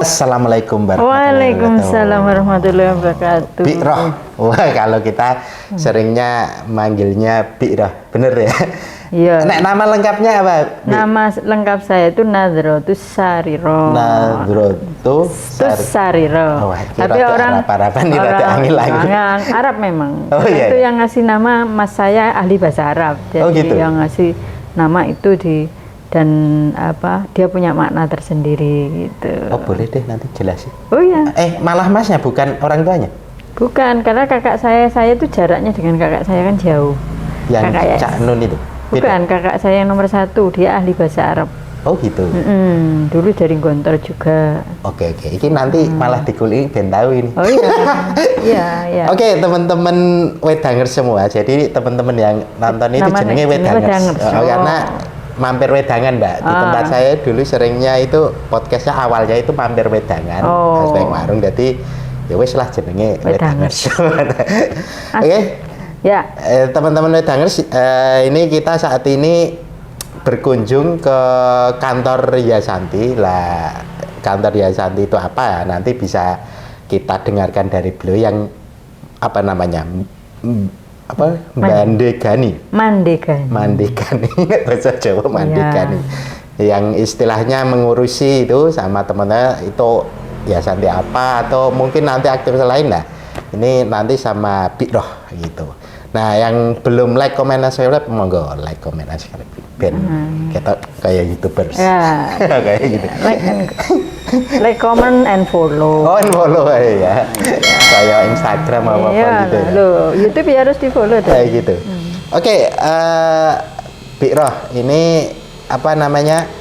Assalamualaikum Waalaikumsalam warahmatullahi wabarakatuh. Bi'roh. Wah, kalau kita seringnya manggilnya Bi'roh, bener ya? Iya. Nek nama lengkapnya apa? Nama lengkap saya itu Nadrotus Sariro. Nadrotus Sariro. Oh, tapi orang Arab-Araban ini rada angin-angin. Arab memang. Oh, iya. Itu yang ngasih nama mas saya ahli bahasa Arab. Jadi gitu. yang ngasih nama itu dan dia punya makna tersendiri gitu. Oh, boleh deh nanti jelasin. Oh iya. Malah masnya bukan orang tuanya? Bukan, karena kakak saya itu jaraknya dengan kakak saya kan jauh. Yang kakak Cak Nun itu? Bukan, kakak saya yang nomor 1, dia ahli bahasa Arab. Oh gitu. Dulu dari Gontor juga. Oke. Ini nanti malah dikulik ben tahu ini. Oh iya. Iya. Oke, teman-teman wedangers semua. Jadi teman-teman yang nonton itu jenenge wedangers. Karena mampir wedangan, Mbak. Di tempat saya dulu seringnya itu podcastnya awalnya itu mampir wedangan. Pas warung, jadi ya wis lah jenenge wedangers. Oke. Ya. Teman-teman wedangers, ini kita saat ini berkunjung ke kantor Yasanti. Lah, kantor Yasanti itu apa ya? Nanti bisa kita dengarkan dari beliau yang apa namanya? Mandegani. Bahasa Jawa Mandegani. Ya. Yang istilahnya mengurusi itu sama teman-teman itu Yasanti apa atau mungkin nanti aktivitas lain lah. Ini nanti sama Bi'roh gitu. Nah, yang belum like, comment, dan subscribe, monggo like, comment, dan subscribe. Ben, kita kayak YouTubers. Ya. Kayak gitu. Like, comment, and follow. Oh, and follow ya. Kayak Instagram apa gitu. Ya. Loh, YouTube ya harus di follow deh. Kayak gitu. Oke, Bi'roh, ini apa namanya?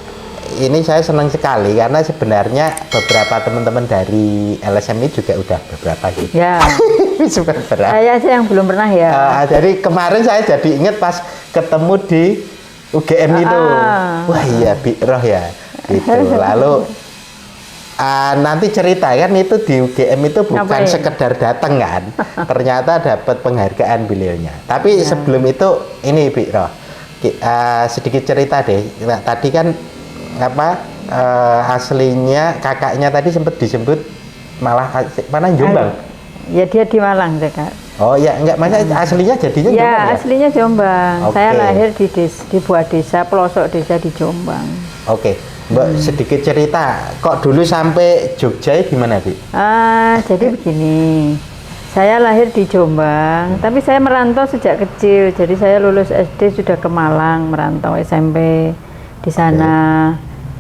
Ini saya senang sekali karena sebenarnya beberapa teman-teman dari LSMI juga udah beberapa gitu. Ya. Saya sih yang belum pernah ya. Jadi kemarin saya jadi inget pas ketemu di UGM itu. Wah iya Bi'roh ya. Gitu. Lalu nanti cerita kan itu di UGM itu bukan sekedar datang kan. Ternyata dapat penghargaan beliaunya. Tapi sebelum itu ini Bi'roh. Sedikit cerita deh. Nah, tadi kan aslinya kakaknya tadi sempat disebut malah mana Jombang. Ya dia di Malang, Kak. Oh ya, enggak, masa aslinya jadinya Jombang ya? Aslinya Jombang. Saya lahir di buah desa, pelosok desa di Jombang. Oke, Mbak sedikit cerita, kok dulu sampai Jogja gimana, Bi? Jadi begini, saya lahir di Jombang, tapi saya merantau sejak kecil. Jadi saya lulus SD sudah ke Malang, merantau SMP di sana.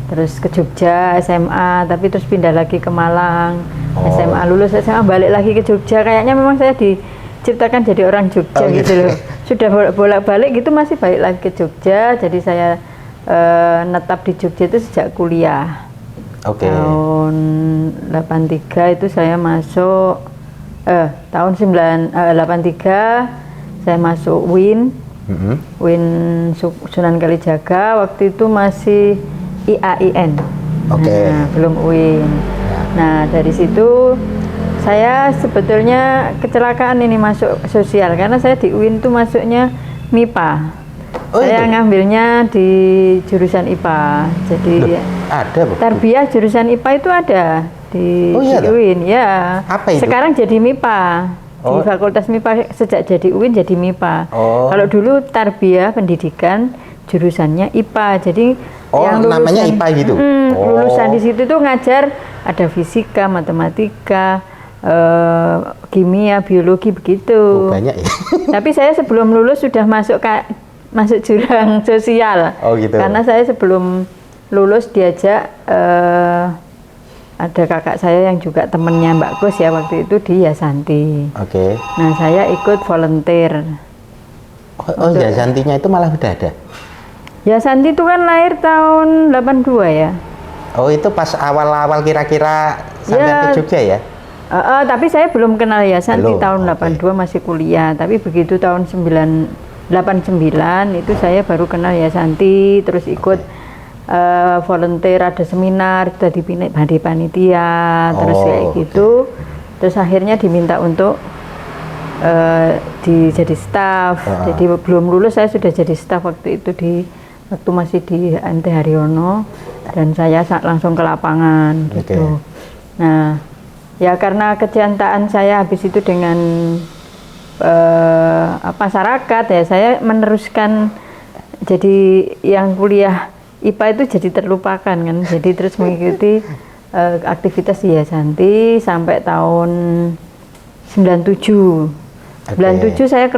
Terus ke Jogja SMA, tapi terus pindah lagi ke Malang. SMA lulus SMA balik lagi ke Jogja. Kayaknya memang saya diciptakan jadi orang Jogja gitu loh. Sudah bolak-balik gitu masih balik lagi ke Jogja. Jadi saya netap di Jogja itu sejak kuliah. Tahun 83 itu saya masuk tahun 83 saya masuk UIN. UIN Sunan Kalijaga, waktu itu masih IAIN. Belum UIN. Nah, dari situ saya sebetulnya kecelakaan ini masuk sosial karena saya di UIN itu masuknya MIPA. Saya ngambilnya di jurusan IPA. Jadi ada tarbiyah jurusan IPA itu ada di UIN ya. Apa itu? Sekarang jadi MIPA. Di Fakultas MIPA sejak jadi UIN jadi MIPA. Kalau dulu tarbiyah pendidikan jurusannya IPA. Jadi yang lulusan, namanya IPA gitu. Lulusan di situ tuh ngajar ada fisika, matematika, kimia, biologi begitu. Banyak ya. Tapi saya sebelum lulus sudah masuk jurang sosial. Gitu. Karena saya sebelum lulus diajak ada kakak saya yang juga temennya Mbak Gus ya waktu itu di Yasanti. Nah saya ikut volunteer. Yasantinya itu malah udah ada? Yasanti itu kan lahir tahun 82 ya. Itu pas awal-awal kira-kira sampai ke Jogja ya? Tapi saya belum kenal Yasanti tahun 82 masih kuliah. Tapi begitu tahun 89 itu saya baru kenal Yasanti, terus ikut volunteer, ada seminar, sudah dipilih panitia, terus kayak gitu. Terus akhirnya diminta untuk jadi staf. Jadi belum lulus saya sudah jadi staf waktu itu waktu masih di NT Haryono, dan saya langsung ke lapangan gitu. Nah, ya karena kecintaan saya habis itu dengan masyarakat ya, saya meneruskan jadi yang kuliah IPA itu jadi terlupakan kan. Jadi terus mengikuti aktivitas di Yayasanti sampai tahun 97. 97 saya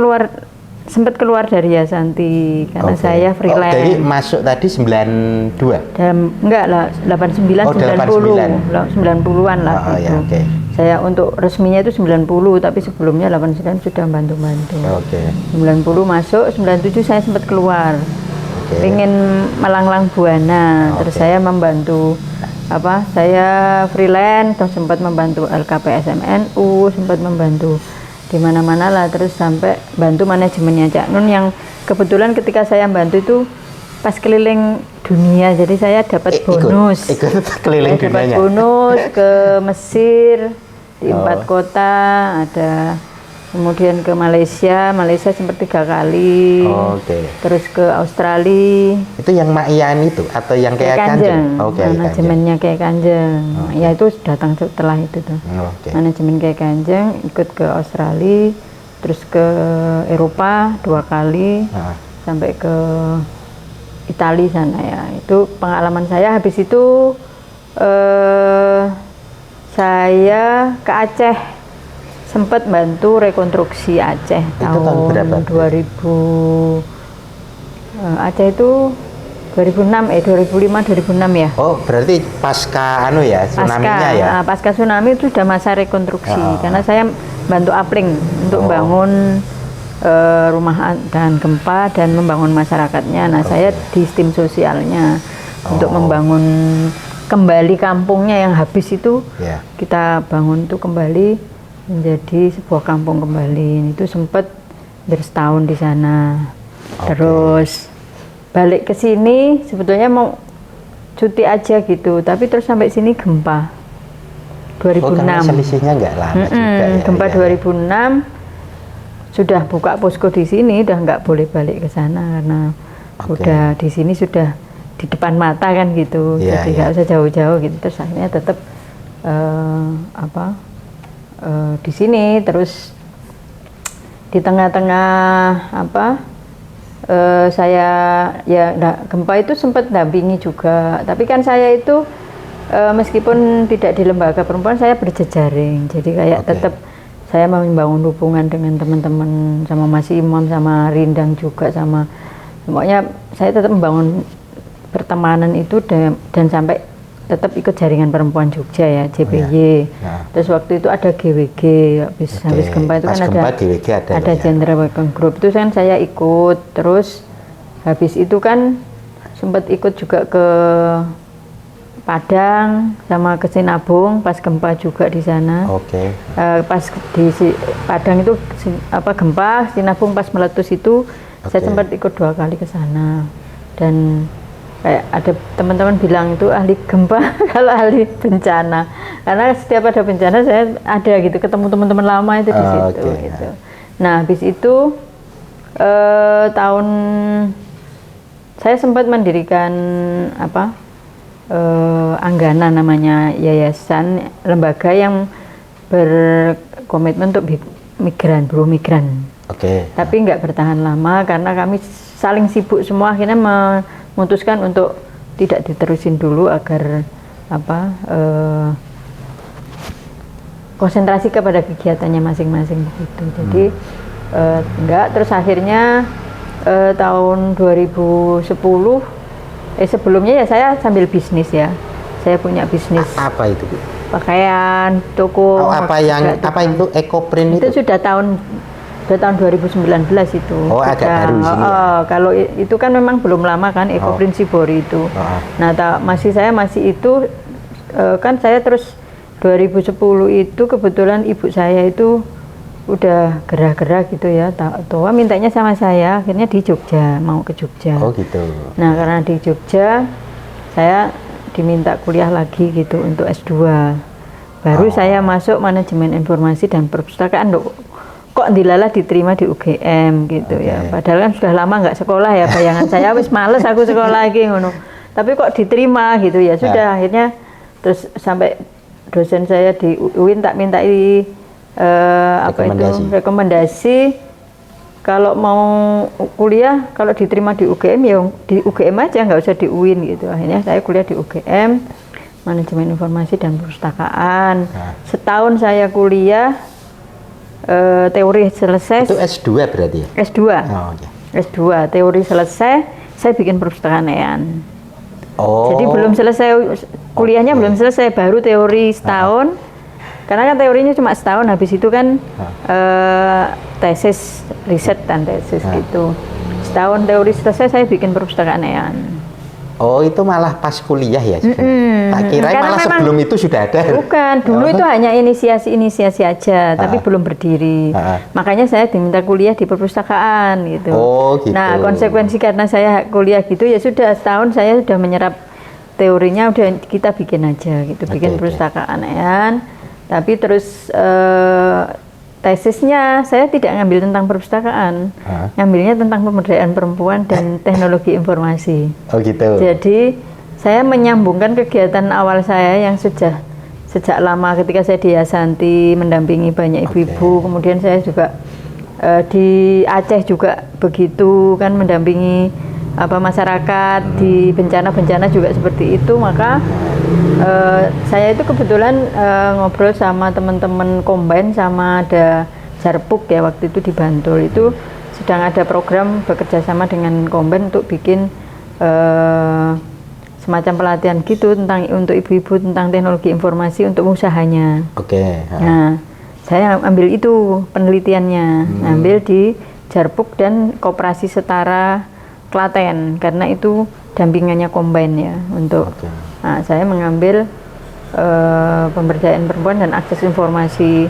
sempat keluar dari Yayasanti karena saya freelance. Jadi masuk tadi 92? Enggak lah, 89, 90-an lah gitu. Ya, Saya untuk resminya itu 90, tapi sebelumnya 89 sudah bantu-bantu. 90 masuk, 97 saya sempat keluar. Pengen melanglang buana, terus saya membantu saya freelance, terus sempat membantu LKPSM NU, sempat membantu di mana-mana lah, terus sampai bantu manajemennya Cak Nun yang kebetulan ketika saya bantu itu pas keliling dunia, jadi saya dapat bonus. Ikut keliling dunianya. Dapat bonus ke Mesir di 4 kota, ada kemudian ke Malaysia sempat 3 kali. Terus ke Australia. Itu yang Mak Ian itu atau yang kayak Kanjeng? Manajemennya kayak Kanjeng. Ya itu datang setelah itu tuh. Manajemen kayak Kanjeng, ikut ke Australia, terus ke Eropa 2 kali, sampai ke Italia sana ya. Itu pengalaman saya. Habis itu saya ke Aceh, sempat bantu rekonstruksi Aceh tahun 2000. Aceh itu 2005 2006 ya. Oh, berarti pasca tsunami-nya ya. Pasca tsunami itu sudah masa rekonstruksi. Karena saya bantu Apling untuk membangun rumah dan gempa dan membangun masyarakatnya. Nah, saya di tim sosialnya untuk membangun kembali kampungnya yang habis itu. Kita bangun itu kembali menjadi sebuah kampung kembali. Itu sempat bersetahun di sana. Terus balik ke sini sebetulnya mau cuti aja gitu, tapi terus sampai sini gempa 2006. Karena selisihnya nggak lama juga ya. Gempa 2006 sudah buka posko di sini, udah nggak boleh balik ke sana karena udah di sini sudah di depan mata kan gitu. Jadi nggak usah jauh-jauh gitu. Terus akhirnya tetap di sini, terus di tengah-tengah saya gempa itu sempat dampingi juga, tapi kan saya itu meskipun tidak di lembaga perempuan saya berjejaring, jadi kayak tetap saya membangun hubungan dengan teman-teman, sama Mas Imam, sama Rindang juga, sama pokoknya saya tetap membangun pertemanan itu dan sampai tetap ikut jaringan perempuan Jogja ya, JPY. Terus waktu itu ada GWG, habis gempa itu kan ada General Working Group, itu kan saya ikut. Terus habis itu kan sempat ikut juga ke Padang sama ke Sinabung pas gempa juga di sana. Pas di Padang itu gempa, Sinabung pas meletus itu saya sempat ikut 2 kali ke sana. Dan kayak ada teman-teman bilang itu ahli gempa kalau ahli bencana, karena setiap ada bencana saya ada gitu, ketemu teman-teman lama itu di situ gitu. Nah, habis itu tahun saya sempat mendirikan Anggana namanya, yayasan lembaga yang berkomitmen untuk buruh migran. Tapi nggak bertahan lama karena kami saling sibuk semua, akhirnya memutuskan untuk tidak diterusin dulu agar konsentrasi kepada kegiatannya masing-masing begitu. Jadi enggak, terus akhirnya tahun 2010 sebelumnya ya saya sambil bisnis ya. Saya punya bisnis. Apa itu, Bu? Pakaian, toko. Apa itu Ekoprint itu? Sudah tahun 2019 itu. Agak baru di sini. Kalau itu kan memang belum lama kan Ekoprint Sibori itu. Nah, saya masih itu kan saya terus 2010 itu kebetulan ibu saya itu udah gerah-gerah gitu ya, tua mintanya sama saya, akhirnya di Jogja, mau ke Jogja. Gitu. Nah, karena di Jogja saya diminta kuliah lagi gitu untuk S2. Baru saya masuk manajemen informasi dan perpustakaan kok dilalah diterima di UGM gitu ya. Padahal kan sudah lama nggak sekolah ya, bayangan saya wis males aku sekolah lagi ngono. Tapi kok diterima gitu ya. Sudah akhirnya terus sampai dosen saya di UIN tak mintai rekomendasi kalau mau kuliah kalau diterima di UGM ya di UGM aja, nggak usah di UIN gitu. Akhirnya saya kuliah di UGM Manajemen Informasi dan Perpustakaan. Setahun saya kuliah, teori selesai. Itu S2 berarti ya? S2. Oh, okay. S2, teori selesai, saya bikin perpustakaan. Oh. Jadi belum selesai kuliahnya, belum selesai, baru teori setahun. Karena kan teorinya cuma setahun, habis itu kan tesis, riset dan tesis gitu. Setahun teori selesai, saya bikin perpustakaan. Oh, itu malah pas kuliah ya? Tak kira malah sebelum itu sudah ada. Bukan, dulu itu hanya inisiasi aja, tapi belum berdiri. Makanya saya diminta kuliah di perpustakaan gitu. Oh, gitu. Nah, konsekuensi karena saya kuliah gitu ya sudah setahun saya sudah menyerap teorinya, udah kita bikin aja gitu, bikin perpustakaan. Tapi terus tesisnya saya tidak ngambil tentang perpustakaan, ngambilnya tentang pemberdayaan perempuan dan teknologi informasi. Oh gitu. Jadi saya menyambungkan kegiatan awal saya yang sejak lama ketika saya di Yasanti mendampingi banyak ibu-ibu, kemudian saya juga di Aceh juga begitu kan, mendampingi masyarakat di bencana-bencana juga seperti itu. Maka saya itu kebetulan ngobrol sama teman-teman Komben, sama ada Jarpuk ya, waktu itu di Bantul itu sedang ada program bekerja sama dengan Komben untuk bikin semacam pelatihan gitu tentang untuk ibu-ibu tentang teknologi informasi untuk usahanya. Nah, saya ambil itu penelitiannya, ambil di Jarpuk dan Koperasi Setara Klaten, karena itu dampingannya Komben ya untuk. Nah, saya mengambil pemberdayaan perempuan dan akses informasi.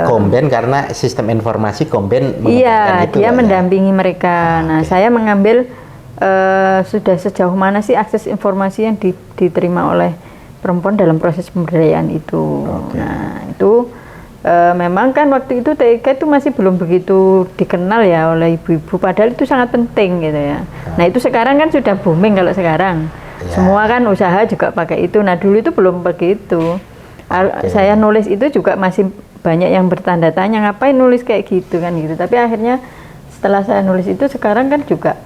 Komben karena sistem informasi Komben mengembangkan itu. Iya, dia mendampingi mereka. Nah, saya mengambil sudah sejauh mana sih akses informasi yang diterima oleh perempuan dalam proses pemberdayaan itu. Nah, itu memang kan waktu itu TIK itu masih belum begitu dikenal ya oleh ibu-ibu, padahal itu sangat penting gitu ya. Nah, itu sekarang kan sudah booming kalau sekarang. Semua kan usaha juga pakai itu. Nah, dulu itu belum begitu. Saya nulis itu juga masih banyak yang bertanda tanya, ngapain nulis kayak gitu kan gitu. Tapi akhirnya setelah saya nulis itu, sekarang kan juga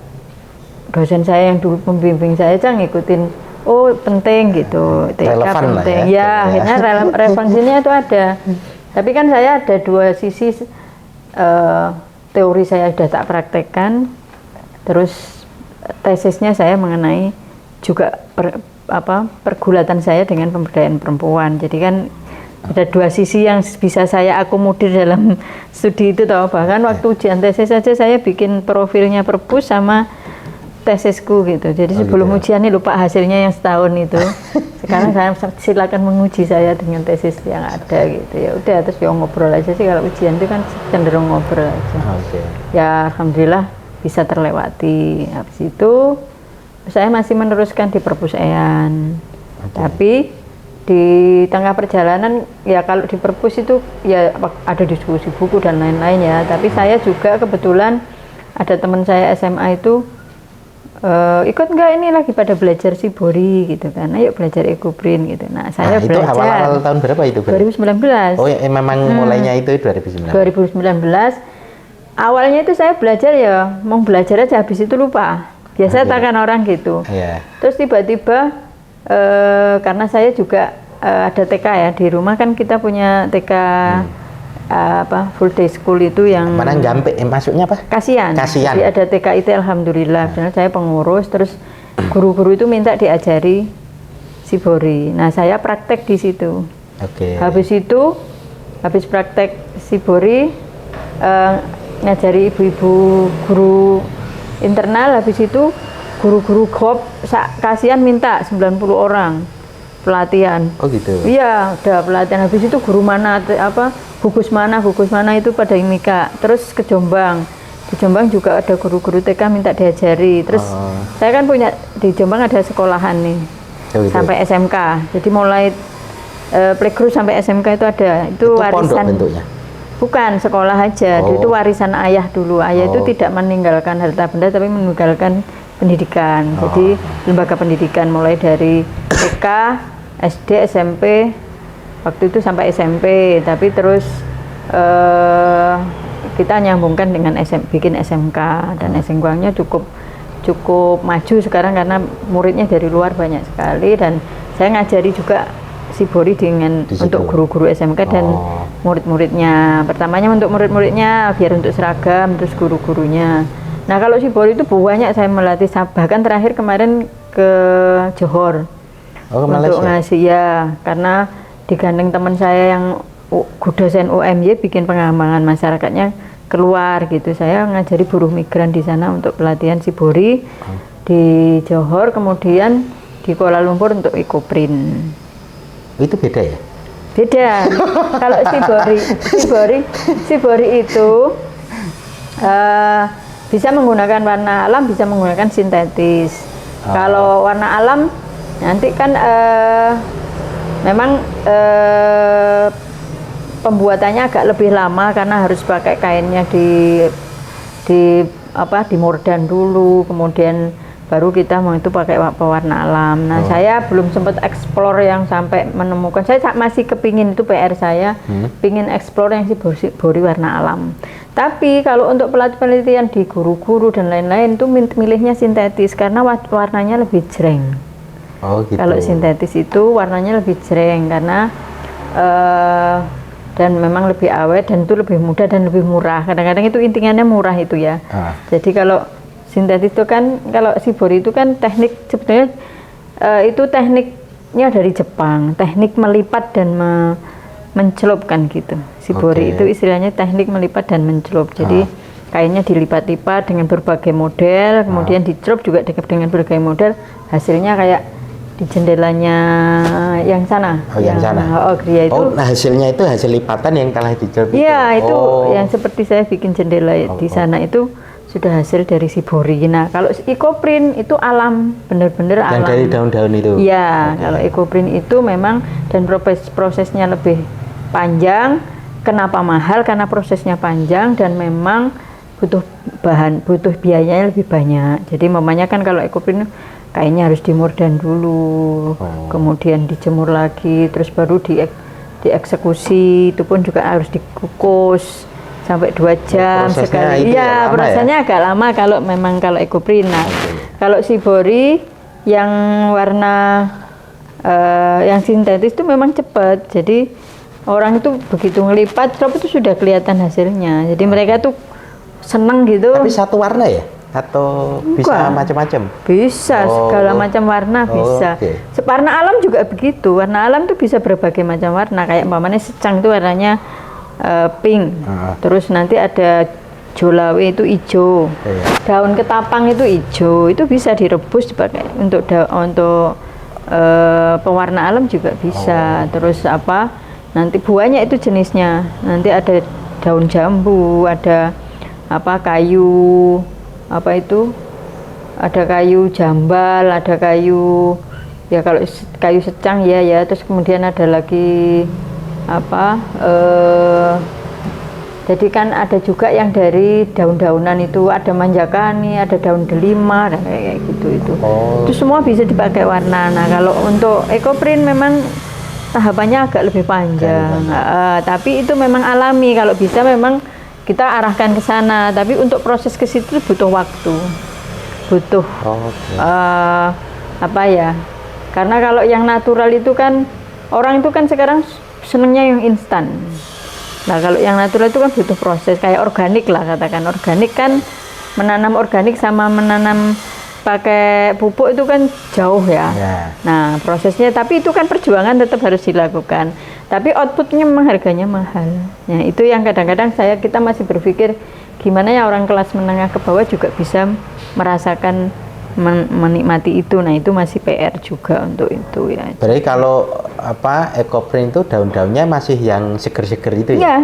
dosen saya yang dulu pembimbing saya aja ngikutin, oh penting gitu, TK penting ya, akhirnya relevansinya itu ada. Tapi kan saya ada dua sisi, teori saya sudah tak praktekkan, terus tesisnya saya mengenai juga pergulatan saya dengan pemberdayaan perempuan. Jadi kan ada dua sisi yang bisa saya akomodir dalam studi itu toh. Bahkan waktu ujian tesis saja saya bikin profilnya perpus sama tesisku gitu. Jadi sebelum ujian ini lupa hasilnya yang setahun itu. Sekarang saya silakan menguji saya dengan tesis yang ada gitu. Ya udah, terus ya ngobrol aja sih, kalau ujian itu kan cenderung ngobrol aja. Ya alhamdulillah bisa terlewati. Habis itu saya masih meneruskan di perpus EAN. Tapi di tengah perjalanan ya, kalau di perpus itu ya ada diskusi buku dan lain-lain ya. Tapi saya juga kebetulan ada teman saya SMA itu ikut nggak ini lagi pada belajar Sibori gitu kan, ayo belajar Ekoprint gitu. Nah, saya itu belajar awal tahun berapa itu? 2019. Oh ya, memang mulainya itu 2019. Awalnya itu saya belajar ya, mau belajar aja, habis itu lupa. Biasa takkan orang gitu. Terus tiba-tiba karena saya juga ada TK ya di rumah, kan kita punya TK full day school itu yang mana Gampe, maksudnya apa? Kasian. Jadi ada TK itu alhamdulillah, benar saya pengurus, terus guru-guru itu minta diajari Sibori. Nah, saya praktek di situ. Habis praktek Sibori, ngajari ibu-ibu guru internal, habis itu guru-guru GOP Kasian minta 90 orang pelatihan. Oh gitu. Iya, udah pelatihan. Habis itu guru mana gugus mana itu pada Imika. Terus ke Jombang. Di Jombang juga ada guru-guru TK minta diajari. Terus saya kan punya di Jombang ada sekolahan nih. Sampai SMK. Jadi mulai playgroup sampai SMK itu ada. Itu warisan. Pondok bentuknya. Bukan, sekolah aja. Oh. Itu warisan ayah dulu. Ayah itu tidak meninggalkan harta benda, tapi meninggalkan pendidikan. Jadi lembaga pendidikan mulai dari TK, SD, SMP, waktu itu sampai SMP. Tapi terus kita nyambungkan dengan bikin SMK, dan SMK-nya cukup maju sekarang karena muridnya dari luar banyak sekali, dan saya ngajari juga Shibori untuk guru-guru SMK dan murid-muridnya. Pertamanya untuk murid-muridnya biar untuk seragam, terus guru-gurunya. Nah kalau Shibori itu banyak saya melatih, bahkan terakhir kemarin ke Johor untuk ngasih ya, karena digandeng teman saya yang dosen UMY bikin pengembangan masyarakatnya keluar gitu. Saya ngajari buruh migran di sana untuk pelatihan Shibori di Johor, kemudian di Kuala Lumpur untuk Ecoprint. Itu beda ya? Beda. Kalau Shibori itu bisa menggunakan warna alam, bisa menggunakan sintetis. Kalau warna alam nanti kan memang pembuatannya agak lebih lama karena harus pakai kainnya di mordan dulu, kemudian baru kita mau itu pakai pewarna alam. Nah saya belum sempat explore yang sampai menemukan, saya masih kepingin, itu PR saya, pingin explore yang Shibori warna alam. Tapi kalau untuk penelitian di guru-guru dan lain-lain itu milihnya sintetis karena warnanya lebih jreng. Oh gitu. Kalau sintetis itu warnanya lebih jreng karena dan memang lebih awet, dan itu lebih mudah dan lebih murah. Kadang-kadang itu intinya murah itu ya. Jadi kalau sintetis itu kan, kalau Shibori itu kan teknik sebetulnya itu tekniknya dari Jepang, teknik melipat dan mencelupkan gitu. Shibori itu istilahnya teknik melipat dan mencelup. Jadi kainnya dilipat-lipat dengan berbagai model, kemudian dicelup juga dengan berbagai model. Hasilnya kayak di jendelanya yang sana. Yang sana. Gria itu. Nah hasilnya itu hasil lipatan yang telah dicelup. Iya itu yang seperti saya bikin jendela di sana itu sudah hasil dari Shibori. Nah kalau Ecoprint itu alam, bener-bener alam. Yang dari daun-daun itu? Iya, kalau Ecoprint itu memang, dan prosesnya lebih panjang. Kenapa mahal? Karena prosesnya panjang dan memang butuh biayanya lebih banyak. Jadi mamanya kan kalau Ecoprint kainnya harus dimordan dulu, kemudian dijemur lagi, terus baru dieksekusi, itu pun juga harus dikukus sampai 2 jam sekali. Iya, prosesnya agak lama kalau Ecoprint. Nah, kalau Shibori yang warna yang sintetis itu memang cepat. Jadi orang itu begitu ngelipat, itu sudah kelihatan hasilnya. Jadi mereka tuh seneng gitu. Tapi satu warna ya? Atau bisa macam-macam? Bisa, segala macam warna bisa. Warna alam juga begitu. Warna alam tuh bisa berbagai macam warna. Kayak umpamanya secang itu warnanya pink, terus nanti ada jolawe itu hijau, daun ketapang itu hijau, itu bisa direbus dipakai untuk pewarna alam juga bisa. Terus nanti buahnya itu jenisnya, nanti ada daun jambu, ada kayu ada kayu jambal, ada kayu ya, kalau kayu secang ya, terus kemudian ada lagi jadi kan ada juga yang dari daun-daunan itu, ada manjakani, ada daun delima, dan kayak gitu itu semua bisa dipakai warna. Nah kalau untuk Ecoprint memang tahapannya agak lebih panjang, tapi itu memang alami. Kalau bisa memang kita arahkan ke sana, tapi untuk proses ke situ butuh waktu, butuh karena kalau yang natural itu kan orang itu kan sekarang senengnya yang instan. Nah kalau yang natural itu kan butuh proses, kayak organik lah, katakan organik kan, menanam organik sama menanam pakai pupuk itu kan jauh ya. Nah prosesnya, tapi itu kan perjuangan tetap harus dilakukan, tapi outputnya memang harganya mahal. Nah itu yang kadang-kadang kita masih berpikir gimana ya orang kelas menengah ke bawah juga bisa merasakan menikmati itu. Nah itu masih PR juga untuk itu ya. Berarti kalau Ecoprint itu daun-daunnya masih yang seger-seger itu ya? Iya,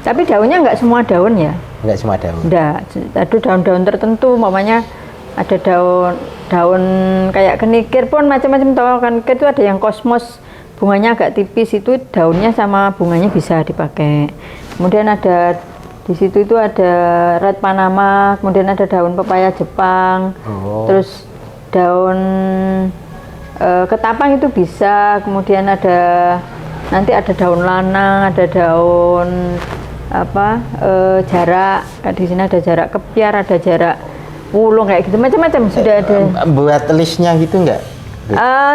tapi daunnya nggak semua daun ya. Nggak semua daun? Nggak, ada daun-daun tertentu, mamanya ada daun kayak kenikir pun macam-macam. Tahu kan itu ada yang kosmos, bunganya agak tipis, itu daunnya sama bunganya bisa dipakai. Kemudian ada di situ itu ada red Panama, kemudian ada daun pepaya Jepang, terus daun ketapang itu bisa, kemudian nanti ada daun lanang, ada daun jarak, di sini ada jarak kepiar, ada jarak wulung kayak gitu, macam-macam sudah ada. Buat listnya gitu nggak?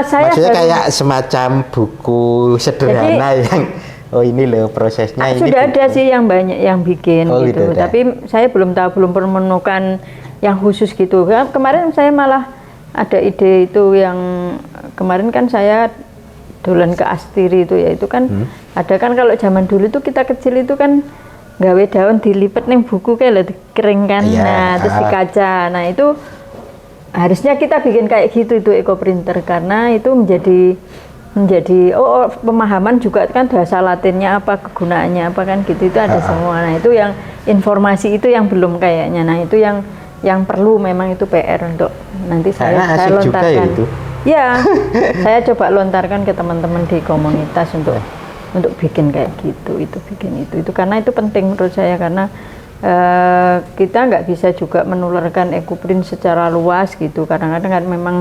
Saya maksudnya kayak semacam buku sederhana yang ini loh prosesnya. Sudah ada sih yang banyak yang bikin gitu. Tapi saya belum menemukan yang khusus gitu. Kemarin saya malah ada ide itu yang kemarin kan saya dolan ke Astiri itu ya, itu kan ada kan kalau zaman dulu itu kita kecil itu kan gawe daun dilipet neng buku kayak lho kering kan, nah terus dikaca. Nah itu harusnya kita bikin kayak gitu itu ekoprinter, karena itu menjadi pemahaman juga kan bahasa Latinnya apa, kegunaannya apa kan gitu, itu ada semua. Nah itu yang informasi itu yang belum kayaknya. Nah itu yang perlu, memang itu PR untuk nanti saya lontarkan. Juga ya, itu? Ya saya coba lontarkan ke teman-teman di komunitas untuk bikin kayak gitu, itu karena itu penting menurut saya, karena kita nggak bisa juga menularkan ekoprint secara luas gitu. Kadang-kadang kan memang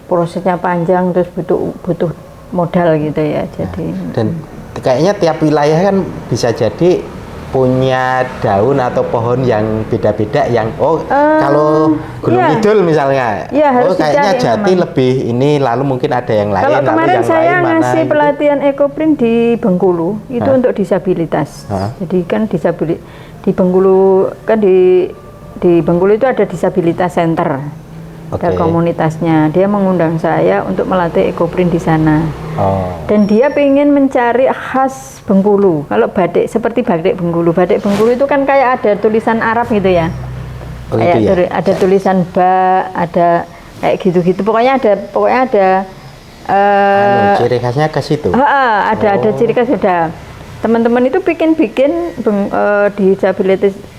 prosesnya panjang, terus butuh modal gitu ya. Jadi dan kayaknya tiap wilayah kan bisa jadi punya daun atau pohon yang beda-beda, yang kalau Gunung Kidul misalnya, kayaknya Jati lebih ini, lalu mungkin ada yang lain. Kalau kemarin saya ngasih pelatihan ekoprint di Bengkulu itu untuk disabilitas. Jadi kan di Bengkulu kan di Bengkulu itu ada disabilitas center. Ada komunitasnya, dia mengundang saya untuk melatih ekoprint di sana. Dan dia ingin mencari khas Bengkulu. Kalau batik, seperti batik Bengkulu itu kan kayak ada tulisan Arab gitu ya. Ada tulisan ba, ada kayak gitu-gitu. Pokoknya ada ciri khasnya ke situ. Ada ciri khas. Sudah teman-teman itu bikin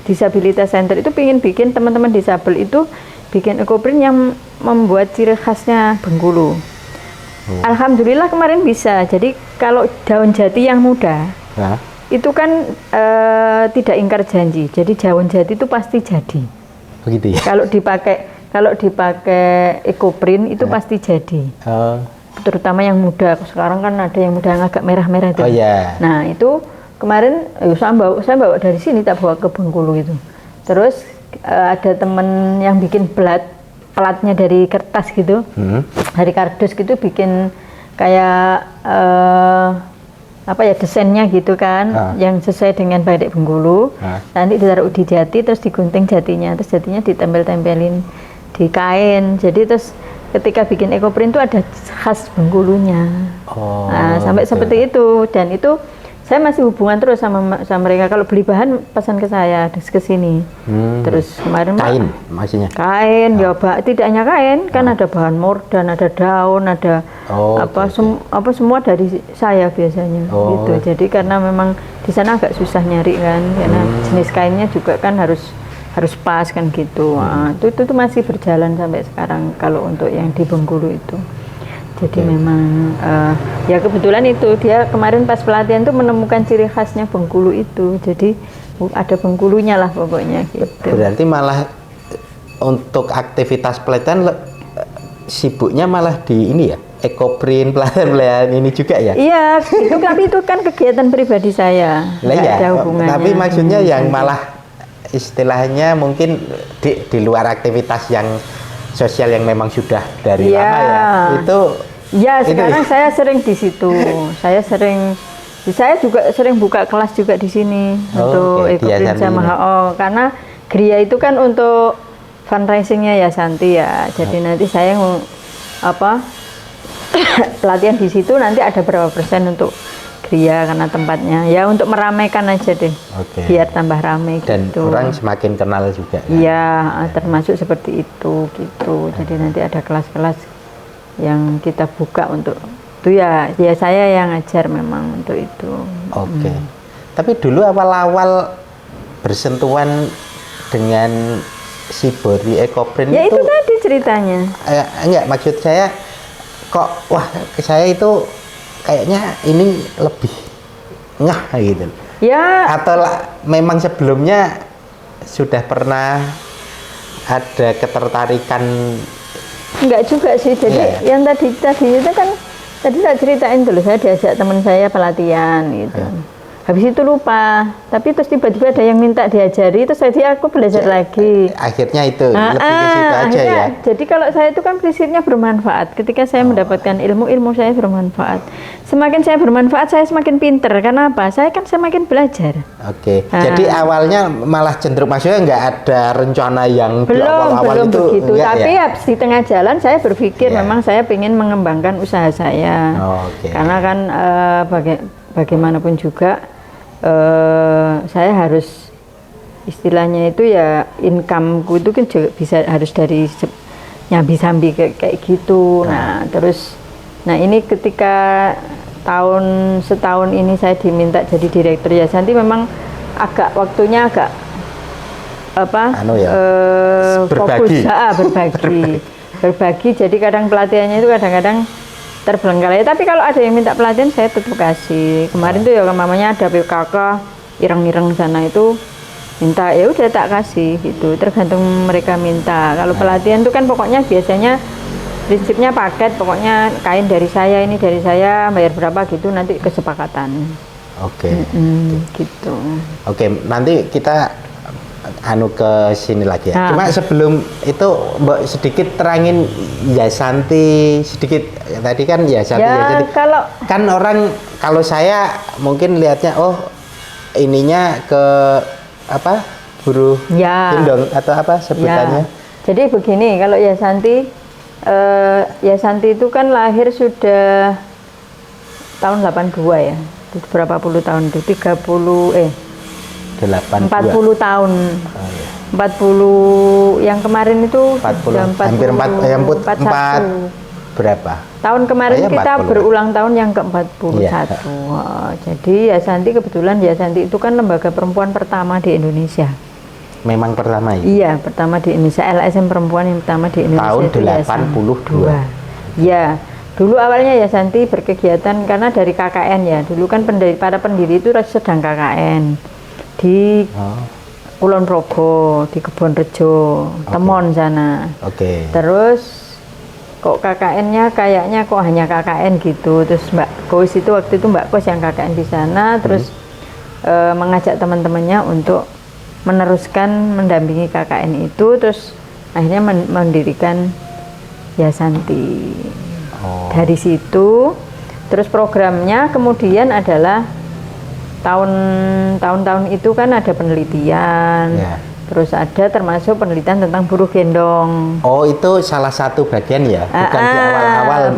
disabilitas center itu bikin teman-teman disabel itu bikin ekoprint yang membuat ciri khasnya Bengkulu. Alhamdulillah kemarin bisa. Jadi kalau daun jati yang muda itu kan tidak ingkar janji. Jadi daun jati itu pasti jadi. Begitu ya. Kalau dipakai ekoprint itu pasti jadi. Terutama yang muda. Sekarang kan ada yang muda yang agak merah-merah itu. Nah itu kemarin saya bawa dari sini, tak bawa ke Bengkulu itu. Terus ada temen yang bikin pelatnya dari kertas gitu, dari kardus gitu, bikin kayak desainnya gitu kan, yang sesuai dengan batik Bengkulu. Nanti ditaruh di jati, terus digunting jatinya, terus jatinya ditempel-tempelin di kain. Jadi terus ketika bikin ekoprint itu ada khas Bengkulunya. Sampai seperti itu. Dan itu saya masih hubungan terus sama mereka. Kalau beli bahan pesan ke saya, ke sini. Terus kemarin kain, maksudnya kain, tidak hanya kain, kan ada bahan mordan, ada daun, ada semua dari saya biasanya. Gitu. Jadi karena memang di sana agak susah nyari kan, karena jenis kainnya juga kan harus pas kan gitu. Itu masih berjalan sampai sekarang kalau untuk yang di Bengkulu itu. Jadi memang ya kebetulan itu dia kemarin pas pelatihan tuh menemukan ciri khasnya Bengkulu itu. Jadi ada Bengkulunya lah pokoknya gitu. Berarti malah untuk aktivitas pelatihan sibuknya malah di ini ya, ekoprint, pelatihan ini juga ya? Iya, tapi itu kan kegiatan pribadi saya. Ada hubungannya. Tapi maksudnya yang malah istilahnya mungkin di luar aktivitas yang sosial yang memang sudah dari lama ya, itu sekarang saya sering di situ. Saya juga sering buka kelas juga di sini untuk ekoprint sama karena Gria itu kan untuk fundraisingnya ya Santi ya. Jadi nanti saya pelatihan di situ nanti ada berapa persen untuk Gria karena tempatnya ya untuk meramaikan aja deh, biar tambah ramai dan gitu. Orang semakin kenal juga. Iya, termasuk seperti itu gitu. Jadi nanti ada kelas-kelas yang kita buka untuk itu ya saya yang ngajar memang untuk itu. Tapi dulu awal-awal bersentuhan dengan si body ekoprint ya itu tadi ceritanya. Enggak, maksud saya kok saya itu kayaknya ini lebih ngah gitu. Ya, Atau memang sebelumnya sudah pernah ada ketertarikan? enggak juga sih. Jadi Iya. yang tadi itu kan tadi saya ceritain dulu, saya diajak teman saya pelatihan gitu. Habis itu lupa, tapi terus tiba-tiba ada yang minta diajari, terus jadi aku belajar lagi. Akhirnya itu lebih ke situ aja Akhirnya, ya. jadi kalau saya itu kan prinsipnya bermanfaat. Ketika saya mendapatkan ilmu, ilmu saya bermanfaat. Semakin saya bermanfaat, saya semakin pinter. Karena apa? Saya kan semakin belajar. Oke, jadi awalnya malah cenderung, maksudnya nggak ada rencana yang di Belum awal-awal itu begitu. enggak Tapi ya? di tengah jalan saya berpikir Iya. memang saya ingin mengembangkan usaha saya. Oke. Karena kan bagaimanapun juga saya harus istilahnya itu ya incomeku itu kan juga bisa harus dari nyambi-sambi kayak gitu. Nah terus, nah ini ketika setahun ini saya diminta jadi direktur Yasanti, memang agak waktunya agak berbagi. fokus berbagi. Jadi kadang pelatihannya itu kadang-kadang terbengkalai, tapi kalau ada yang minta pelatihan saya tetap kasih. Kemarin tuh ya mamanya ada PKK ireng-ireng sana itu minta, ya udah tak kasih gitu, tergantung mereka minta. Kalau pelatihan itu kan pokoknya biasanya prinsipnya paket, pokoknya kain dari saya, ini dari saya, bayar berapa gitu, nanti kesepakatan. Oke. Gitu. Oke, nanti kita ke sini lagi ya. Nah. Cuma sebelum itu Mbak sedikit terangin Yasanti sedikit. Tadi kan Yasanti, Ya, kalau kan orang, kalau saya mungkin lihatnya ininya ke apa? Buruh Ya. gendong atau apa sebutannya? Ya. Jadi begini, kalau Yasanti itu kan lahir sudah tahun 82 ya. Berapa puluh tahun itu? 40 tahun. Oh, iya. 40 yang kemarin itu 40, sudah hampir 4 berapa? Tahun kemarin kita 40. berulang tahun yang ke-41. Iya. Jadi Yasanti, kebetulan Yasanti itu kan lembaga perempuan pertama di Indonesia. Memang pertama ya? Iya, pertama di Indonesia, LSM perempuan yang pertama di Indonesia. Tahun itu 82. Ya, dulu awalnya Yasanti berkegiatan karena dari KKN ya. Dulu kan para pendiri itu sedang KKN di Kulon Progo, di Kebon Rejo, Temon sana. Oke. Terus kok KKN-nya kayaknya kok hanya KKN gitu. Terus Mbak Kos itu waktu itu Mbak Kos yang KKN di sana, terus mengajak teman-temannya untuk meneruskan mendampingi KKN itu, terus akhirnya mendirikan Yasanti. Dari situ terus programnya kemudian adalah tahun-tahun itu kan ada penelitian. Terus ada termasuk penelitian tentang buruh gendong. Oh, itu salah satu bagian ya? Bukan di awal-awal?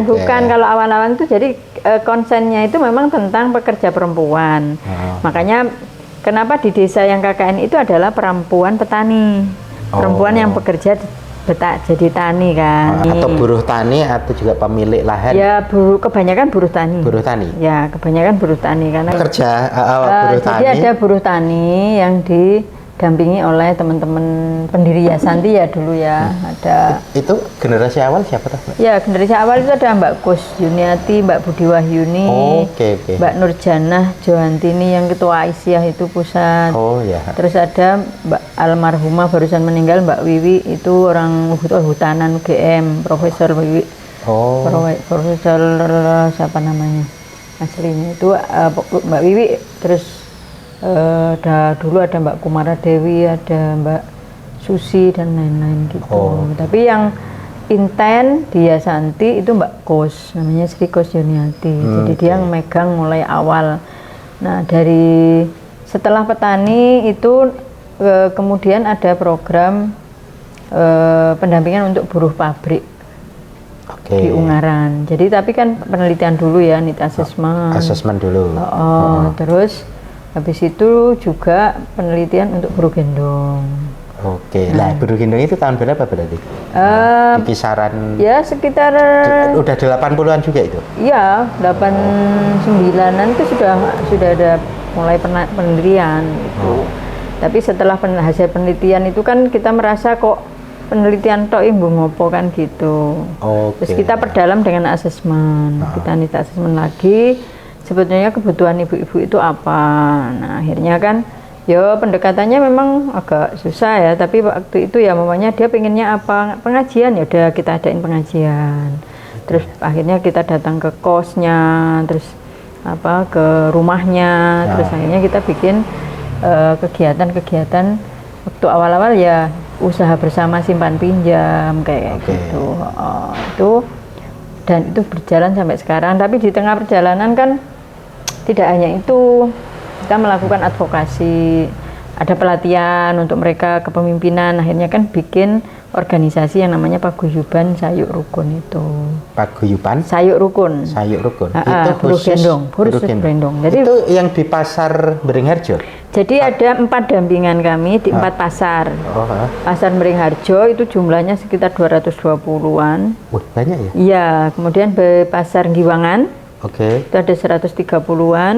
Bukan. Kalau awal-awal itu jadi konsennya itu memang tentang pekerja perempuan. Makanya kenapa di desa yang KKN itu adalah perempuan petani. Perempuan yang bekerja jadi tani kan. Atau buruh tani atau juga pemilik lahan? Ya, kebanyakan buruh tani. Buruh tani? Ya, kebanyakan buruh tani karena buruh tani. Jadi ada buruh tani yang didampingi oleh teman-teman pendiri Yasanti ya dulu ya. Ada. Itu generasi awal siapa tuh, Mbak? Ya, generasi awal itu ada Mbak Kus Yuniati, Mbak Budi Wahyuni, Mbak Nurjanah Johantini yang ketua Aisyah itu pusat. Oh ya. Terus ada Mbak almarhumah barusan meninggal Mbak Wiwi, itu orang hutanan UGM, Profesor Wiwi. Profesor siapa namanya aslinya itu Mbak Wiwi. Terus dulu ada Mbak Kumara Dewi, ada Mbak Susi dan lain-lain gitu. Tapi yang inten di Yasanti itu Mbak Kos, namanya Sri Kos Yuniati. Jadi dia yang megang mulai awal. Nah, dari setelah petani itu kemudian ada program pendampingan untuk buruh pabrik di Ungaran. Jadi tapi kan penelitian dulu ya, need assessment. Assessment dulu. Terus habis itu juga penelitian untuk buruh gendong. Nah buruh gendong itu tahun berapa berarti? Di kisaran? Ya sekitar. Udah 80-an juga itu? Iya, 89-an itu sudah ada mulai penelitian itu. Tapi setelah hasil penelitian itu kan kita merasa kok penelitian tok ibu ngopo kan gitu. Terus kita perdalam dengan asesmen. Kita need asesmen lagi sebetulnya kebutuhan ibu-ibu itu apa. Nah akhirnya kan ya pendekatannya memang agak susah ya, tapi waktu itu ya mamanya dia pengennya apa, pengajian, ya udah kita adain pengajian. Terus akhirnya kita datang ke kosnya, terus apa ke rumahnya, terus akhirnya kita bikin kegiatan-kegiatan waktu awal-awal ya usaha bersama simpan pinjam kayak gitu. Itu dan itu berjalan sampai sekarang. Tapi di tengah perjalanan kan tidak hanya itu, kita melakukan advokasi, ada pelatihan untuk mereka kepemimpinan, akhirnya kan bikin organisasi yang namanya Paguyuban Sayuk Rukun itu. Paguyuban Sayuk Rukun. Sayuk Rukun. Itu khusus Gendong. Jadi itu yang di pasar Beringharjo. Jadi ada 4 dampingan kami di 4 pasar. Pasar Beringharjo itu jumlahnya sekitar 220-an. Wah, banyak ya? Iya, kemudian pasar Giwangan. Itu ada 130-an.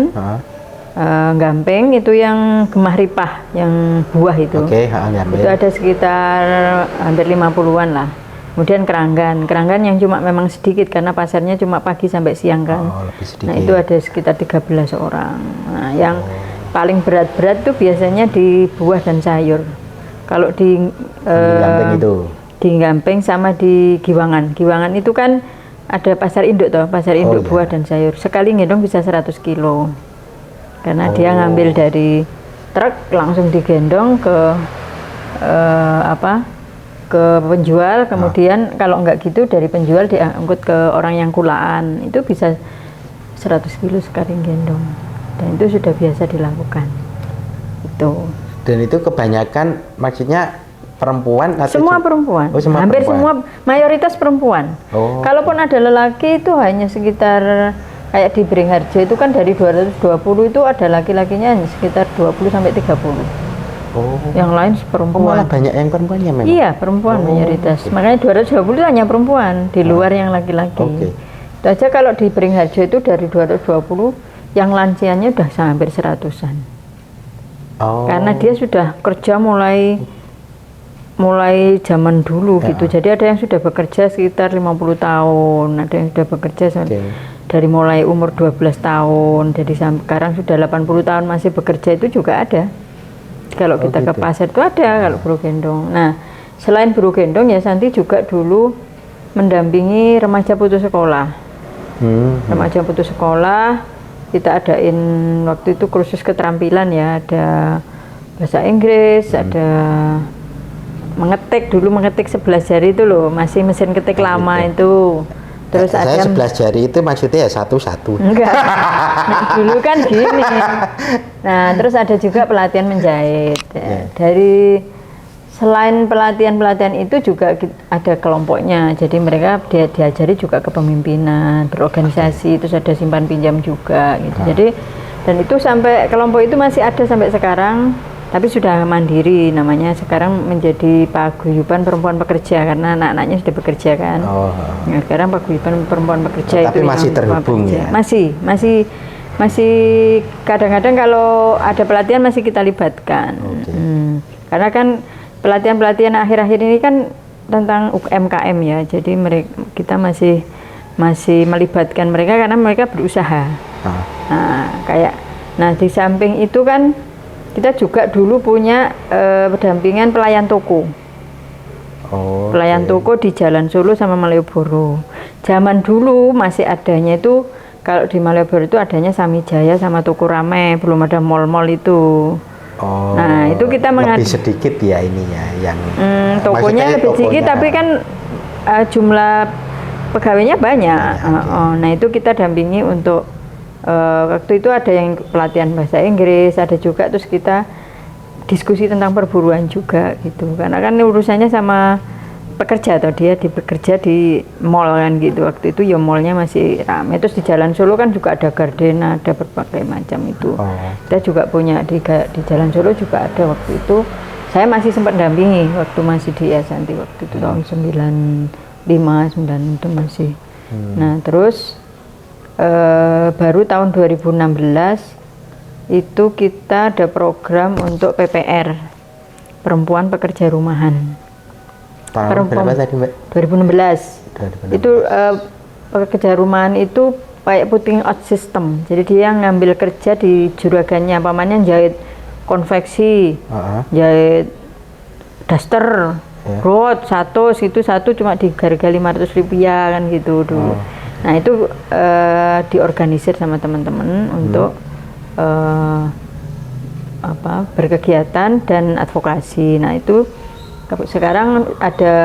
Gampeng itu yang Gemah Ripah, yang buah itu. Itu ada sekitar hampir 50-an lah. Kemudian Keranggan yang cuma memang sedikit karena pasarnya cuma pagi sampai siang kan. Nah itu ada sekitar 13 orang. Nah yang paling berat-berat itu biasanya di buah dan sayur. Kalau di Gampeng sama di Giwangan itu kan ada pasar induk toh, pasar induk buah dan sayur. Sekali ngendong bisa 100 kilo. Karena dia ngambil dari truk langsung digendong ke ke penjual, kemudian kalau enggak gitu dari penjual diangkut ke orang yang kulaan, itu bisa 100 kilo sekali gendong, dan itu sudah biasa dilakukan itu. Dan itu kebanyakan maksudnya perempuan atau semua perempuan? Hampir semua, mayoritas perempuan. Kalaupun ada lelaki itu hanya sekitar kayak di Beringharjo itu kan dari 220 itu ada laki-lakinya hanya sekitar 20 sampai 30. Yang lain perempuan. Malah banyak yang perempuannya memang. Iya, perempuan mayoritas. Makanya 220 itu hanya perempuan, di luar yang laki-laki. Itu aja kalau di Beringharjo itu dari 220 yang lansianya udah hampir 100-an. Karena dia sudah kerja mulai zaman dulu gitu. Jadi ada yang sudah bekerja sekitar 50 tahun, ada yang sudah bekerja dari mulai umur 12 tahun, jadi sekarang sudah 80 tahun masih bekerja, itu juga ada. Kalau kita ke pasar itu ada kalau buru gendong. Nah, selain buru gendong ya Santi juga dulu mendampingi remaja putus sekolah. Remaja putus sekolah kita adain waktu itu kursus keterampilan ya, ada bahasa Inggris, ada mengetik 11 jari itu loh, masih mesin ketik lama itu. Terus saya 11 jari itu maksudnya ya satu-satu. Enggak. Nah, dulu kan gini. Nah, terus ada juga pelatihan menjahit. Dari selain pelatihan itu juga ada kelompoknya. Jadi mereka diajari juga kepemimpinan, berorganisasi, terus ada simpan pinjam juga gitu. Jadi dan itu sampai kelompok itu masih ada sampai sekarang. Tapi sudah mandiri, namanya sekarang menjadi Paguyuban Perempuan Pekerja karena anak-anaknya sudah bekerja kan. Nah, sekarang Paguyuban Perempuan Pekerja tapi itu masih terhubung ya. Masih kadang-kadang kalau ada pelatihan masih kita libatkan. Karena kan pelatihan akhir-akhir ini kan tentang UMKM ya. Jadi kita masih melibatkan mereka karena mereka berusaha. Nah di samping itu kan kita juga dulu punya pendampingan pelayan toko. Pelayan toko di Jalan Solo sama Malioboro. Zaman dulu masih adanya itu, kalau di Malioboro itu adanya Samijaya sama Toko Rame, belum ada mall-mall itu. Nah itu kita lebih sedikit ya ininya yang tokonya lebih sedikit, tapi kan jumlah pegawainya banyak. Nah itu kita dampingi untuk waktu itu ada yang pelatihan bahasa Inggris, ada juga, terus kita diskusi tentang perburuan juga gitu, karena kan urusannya sama pekerja atau dia bekerja di mall kan gitu. Waktu itu ya mallnya masih ramai, terus di Jalan Solo kan juga ada Gardena, ada berbagai macam itu. Kita juga punya di Jalan Solo juga ada. Waktu itu saya masih sempat dampingi waktu masih di Yasanti, waktu itu tahun 95, 96 itu masih. Nah terus baru tahun 2016 itu kita ada program untuk PPR, Perempuan Pekerja Rumahan. Tahun berapa tadi Mbak? 2016. Itu pekerja rumahan itu kayak putting out system. Jadi dia ngambil kerja di juragannya, pamannya jahit konveksi, jahit daster, rod satu cuma diharga 500 rupiah kan gitu dulu. Nah itu diorganisir sama teman-teman untuk berkegiatan dan advokasi. Nah itu sekarang ada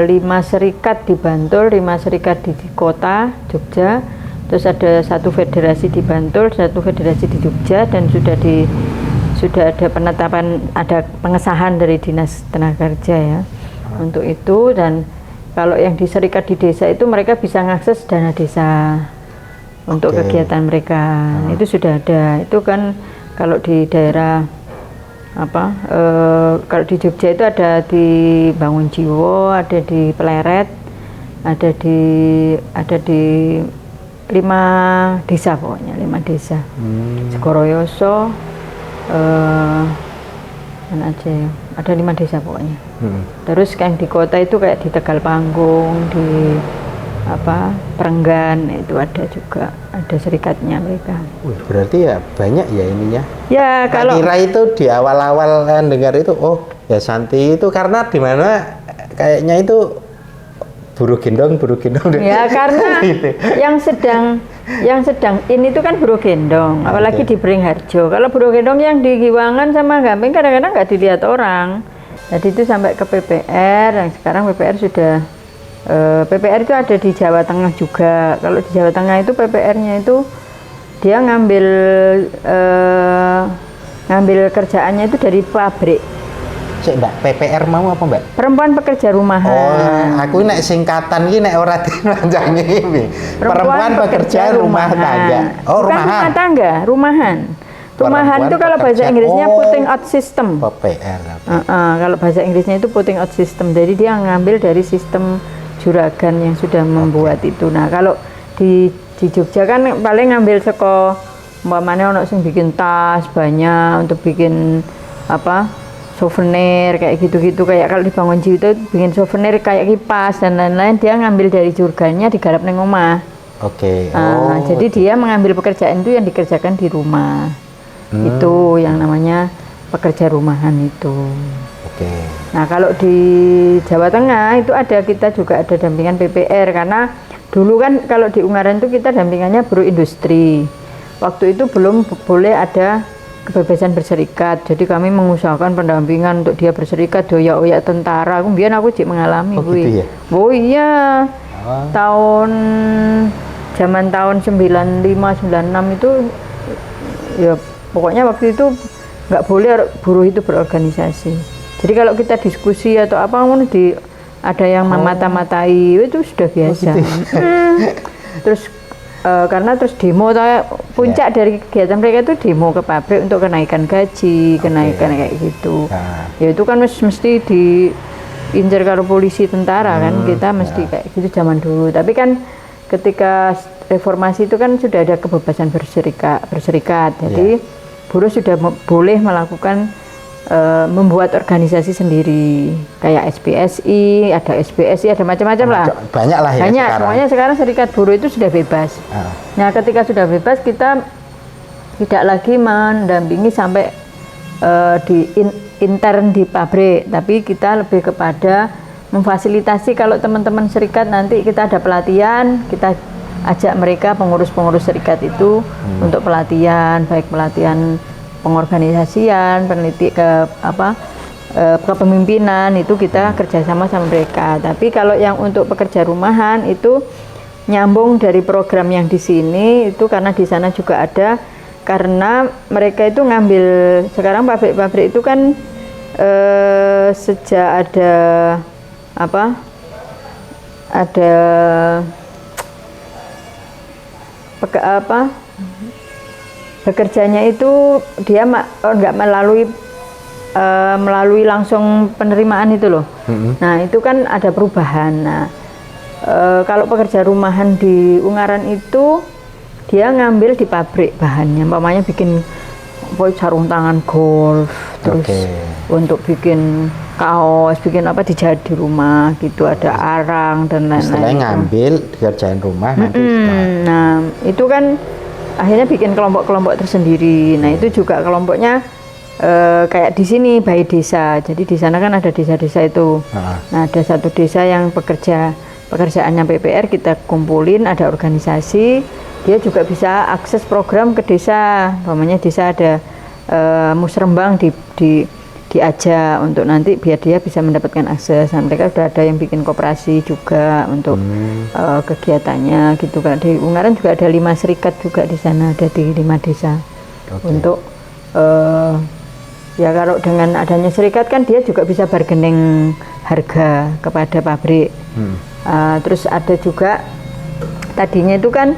5 serikat di Bantul, 5 serikat di kota Jogja, terus ada 1 federasi di Bantul, 1 federasi di Jogja, dan sudah ada penetapan, ada pengesahan dari Dinas Tenaga Kerja ya untuk itu. Dan kalau yang di serikat di desa itu mereka bisa mengakses dana desa untuk kegiatan mereka. Itu sudah ada. Itu kan kalau di daerah kalau di Jogja itu ada di Bangun Jiwo, ada di Pleret, ada di 5 desa pokoknya, 5 desa. Segoroyoso, mana aja ya, ada 5 desa pokoknya. Terus yang di kota itu kayak di Tegal Panggung, di Perenggan, itu ada juga, ada serikatnya mereka. Wih, berarti ya banyak ya ininya. Ya kalau kira itu di awal-awal kan dengar itu, oh ya Santi itu karena di mana kayaknya itu buruh gendong. Ya karena gitu. yang sedang ini itu kan buruh gendong, apalagi di Beringharjo. Kalau buruh gendong yang di Giwangan sama Gamping kadang-kadang nggak dilihat orang. Jadi itu sampai ke PPR, yang sekarang PPR sudah PPR itu ada di Jawa Tengah juga. Kalau di Jawa Tengah itu PPR-nya itu dia ngambil kerjaannya itu dari pabrik. Mbak, PPR mau apa Mbak? Perempuan pekerja rumahan. Oh, aku nek singkatan iki nek ora dilanjangi iki. Perempuan pekerja rumah tangga. Oh, bukan rumahan. Rumah tangga, rumahan. Rumahan itu kalau bahasa Inggrisnya putting out system. PPR. Kalau bahasa Inggrisnya itu putting out system. Jadi dia ngambil dari sistem juragan yang sudah membuat itu. Nah, kalau di Jogja kan paling ngambil seko umpamanya ono sing bikin tas banyak untuk bikin souvenir kayak gitu-gitu, kayak kalau di Bangun Jiwo itu bikin souvenir kayak kipas dan lain-lain, dia ngambil dari juragannya digarap neng omah. Jadi dia mengambil pekerjaan itu yang dikerjakan di rumah. Itu yang namanya pekerja rumahan itu. Nah kalau di Jawa Tengah itu kita juga ada dampingan PPR, karena dulu kan kalau di Ungaran itu kita dampingannya buruh industri. Waktu itu belum boleh ada kebebasan berserikat, jadi kami mengusahakan pendampingan untuk dia berserikat, doyak-oyak tentara. Kemudian aku mengalami gitu ya? Oh iya, zaman tahun 95-96 itu ya pokoknya waktu itu nggak boleh buruh itu berorganisasi. Jadi kalau kita diskusi atau apa ada yang memata-matai itu sudah biasa. Terus karena terus demo, puncak dari kegiatan mereka itu demo ke pabrik untuk kenaikan gaji, kenaikan kayak gitu. Ya itu kan mesti diincar kalau polisi tentara kan, kita mesti kayak gitu zaman dulu. Tapi kan ketika reformasi itu kan sudah ada kebebasan berserikat. Jadi buruh sudah boleh melakukan membuat organisasi sendiri, kayak SPSI, ada SBSI, ada macam-macam lah. Banyak lah ya. Banyak, semuanya sekarang serikat buruh itu sudah bebas. Nah, ketika sudah bebas, kita tidak lagi mendampingi sampai intern di pabrik, tapi kita lebih kepada memfasilitasi kalau teman-teman serikat nanti kita ada pelatihan, kita ajak mereka pengurus-pengurus serikat itu untuk pelatihan, baik pelatihan pengorganisasian, kepemimpinan, itu kita kerjasama sama mereka. Tapi kalau yang untuk pekerja rumahan itu nyambung dari program yang di sini itu karena di sana juga ada, karena mereka itu ngambil sekarang pabrik-pabrik itu kan sejak ada bekerjanya itu dia nggak melalui langsung penerimaan itu loh. Nah itu kan ada perubahan. Nah kalau pekerja rumahan di Ungaran itu dia ngambil di pabrik bahannya, umpamanya bikin sarung tangan golf, terus untuk bikin kaos, bikin apa dijahit di rumah gitu, ada arang dan lain-lain. Istilahnya ngambil dikerjain rumah nanti. Nah itu kan akhirnya bikin kelompok-kelompok tersendiri. Nah itu juga kelompoknya kayak di sini by desa. Jadi di sana kan ada desa-desa itu. Nah ada satu desa yang pekerjaannya PPR kita kumpulin, ada organisasi. Dia juga bisa akses program ke desa. Umpamanya desa ada musrembang diajak untuk nanti biar dia bisa mendapatkan akses. Nah, mereka sudah ada yang bikin koperasi juga untuk kegiatannya gitu kan. Di Ungaran juga ada 5 serikat juga di sana, ada di 5 desa. Untuk ya kalau dengan adanya serikat kan dia juga bisa bargaining harga kepada pabrik. Terus ada juga tadinya itu kan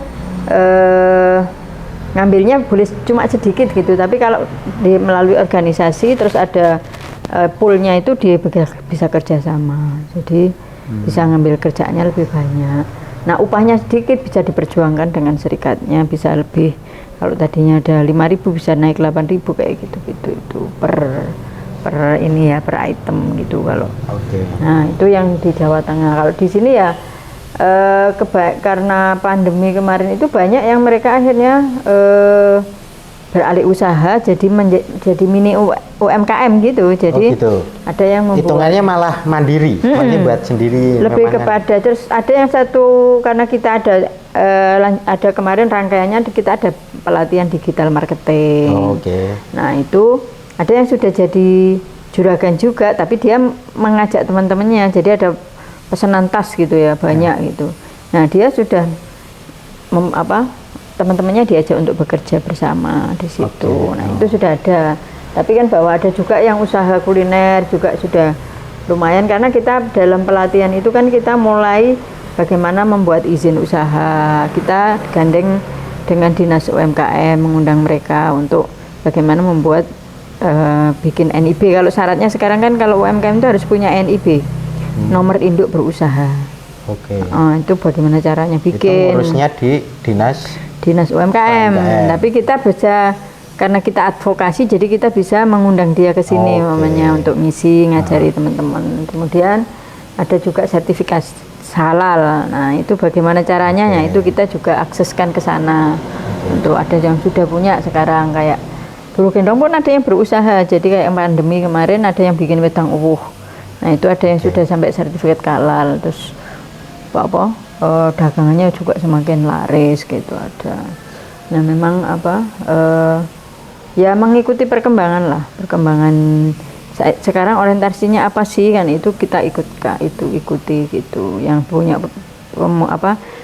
ngambilnya boleh cuma sedikit gitu, tapi kalau melalui organisasi terus ada poolnya itu dia bisa kerjasama, jadi bisa ngambil kerjaannya lebih banyak. Nah upahnya sedikit bisa diperjuangkan dengan serikatnya, bisa lebih, kalau tadinya ada 5.000 bisa naik 8.000 kayak gitu-gitu, itu per ini ya, per item gitu kalau. Nah itu yang di Jawa Tengah. Kalau di sini ya karena pandemi kemarin itu banyak yang mereka akhirnya beralih usaha jadi mini UMKM gitu. Jadi ada yang membuat, hitungannya malah mandiri, buat sendiri. Lebih kepada, terus ada yang satu karena kita ada kemarin rangkaiannya kita ada pelatihan digital marketing. Nah itu ada yang sudah jadi juragan juga, tapi dia mengajak teman-temannya, jadi ada pesanan tas gitu ya, banyak gitu. Nah dia sudah teman-temannya diajak untuk bekerja bersama di situ. Nah itu sudah ada. Tapi kan bahwa ada juga yang usaha kuliner juga sudah lumayan, karena kita dalam pelatihan itu kan kita mulai bagaimana membuat izin usaha. Kita gandeng dengan dinas UMKM, mengundang mereka untuk bagaimana membuat bikin NIB. Kalau syaratnya sekarang kan kalau UMKM itu harus punya NIB. Nomor induk berusaha. Itu bagaimana caranya bikin. Itu ngurusnya di dinas UMKM. Tapi kita bisa, karena kita advokasi, jadi kita bisa mengundang dia ke sini, mamanya untuk ngisi, ngajari teman-teman. Kemudian ada juga sertifikasi halal. Nah itu bagaimana caranya? Ya itu kita juga akseskan ke sana. Untuk ada yang sudah punya sekarang, kayak Buru Gendong pun ada yang berusaha. Jadi kayak pandemi kemarin ada yang bikin wedang uwuh. Nah itu ada yang sudah sampai sertifikat halal, terus dagangannya juga semakin laris gitu ada. Nah memang ya mengikuti perkembangan sekarang orientasinya apa sih kan, itu kita ikuti gitu. Yang punya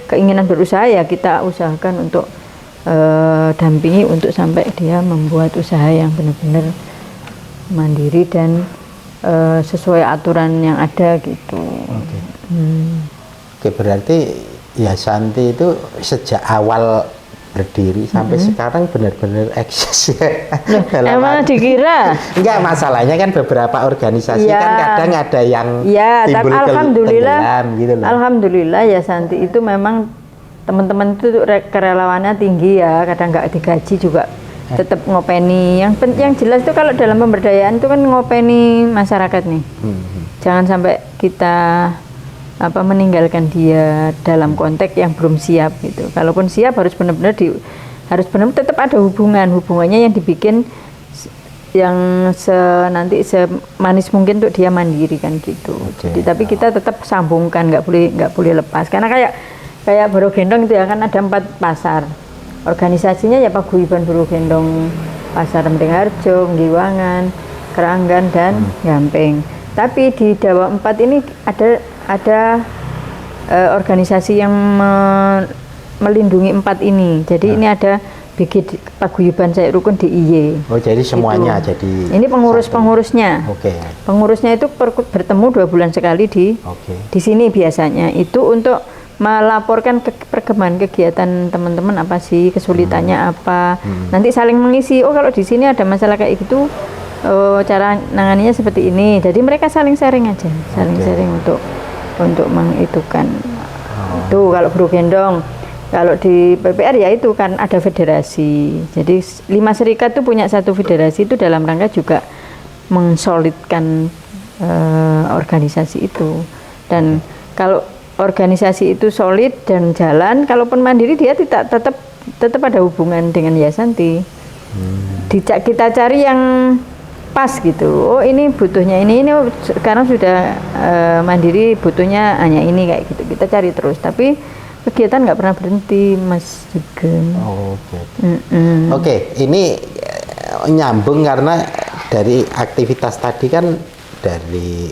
keinginan berusaha ya kita usahakan untuk dampingi untuk sampai dia membuat usaha yang benar-benar mandiri dan sesuai aturan yang ada gitu. Berarti ya Santi itu sejak awal berdiri sampai sekarang benar-benar eksis ya. Emang dikira? Enggak, masalahnya kan beberapa organisasi kan kadang ada yang timbul tenggelam gitu loh. Alhamdulillah ya Santi itu memang teman-teman itu kerelawannya tinggi ya, kadang nggak digaji juga tetap ngopeni. Yang jelas itu kalau dalam pemberdayaan itu kan ngopeni masyarakat nih. Jangan sampai kita meninggalkan dia dalam konteks yang belum siap gitu. Kalaupun siap harus benar-benar tetap ada hubungannya yang dibikin yang nanti semanis mungkin untuk dia mandiri kan gitu. Jadi tapi kita tetap sambungkan, nggak boleh lepas, karena kayak Buru Gendong itu ya kan ada 4 pasar. Organisasinya ya Paguyuban Buru Gendong, Pasar Mendingharjo, Giwangan, Keranggan dan Gamping. Tapi di Dawa 4 ini ada organisasi yang melindungi 4 ini. Jadi ini ada BG Paguyuban Saya Rukun DIY. Jadi semuanya gitu. Jadi ini pengurusnya. Pengurusnya itu bertemu 2 bulan sekali di sini biasanya. Itu untuk melaporkan perkembangan kegiatan teman-teman apa sih, kesulitannya apa. Nanti saling mengisi. Kalau di sini ada masalah kayak gitu, cara nanganinya seperti ini. Jadi mereka saling sharing aja, sharing untuk mengitukan. Itu kalau Buru Gendong. Kalau di PPR ya itu kan ada federasi. Jadi 5 serikat itu punya 1 federasi, itu dalam rangka juga mengsolidkan organisasi itu. Dan kalau organisasi itu solid dan jalan, kalaupun mandiri dia tetap ada hubungan dengan Yayasanti. Kita cari yang pas gitu. Oh ini butuhnya ini sekarang sudah mandiri butuhnya hanya ini kayak gitu. Kita cari terus. Tapi kegiatan nggak pernah berhenti, Mas Sugeng. Oh, Oke, ini nyambung karena dari aktivitas tadi kan dari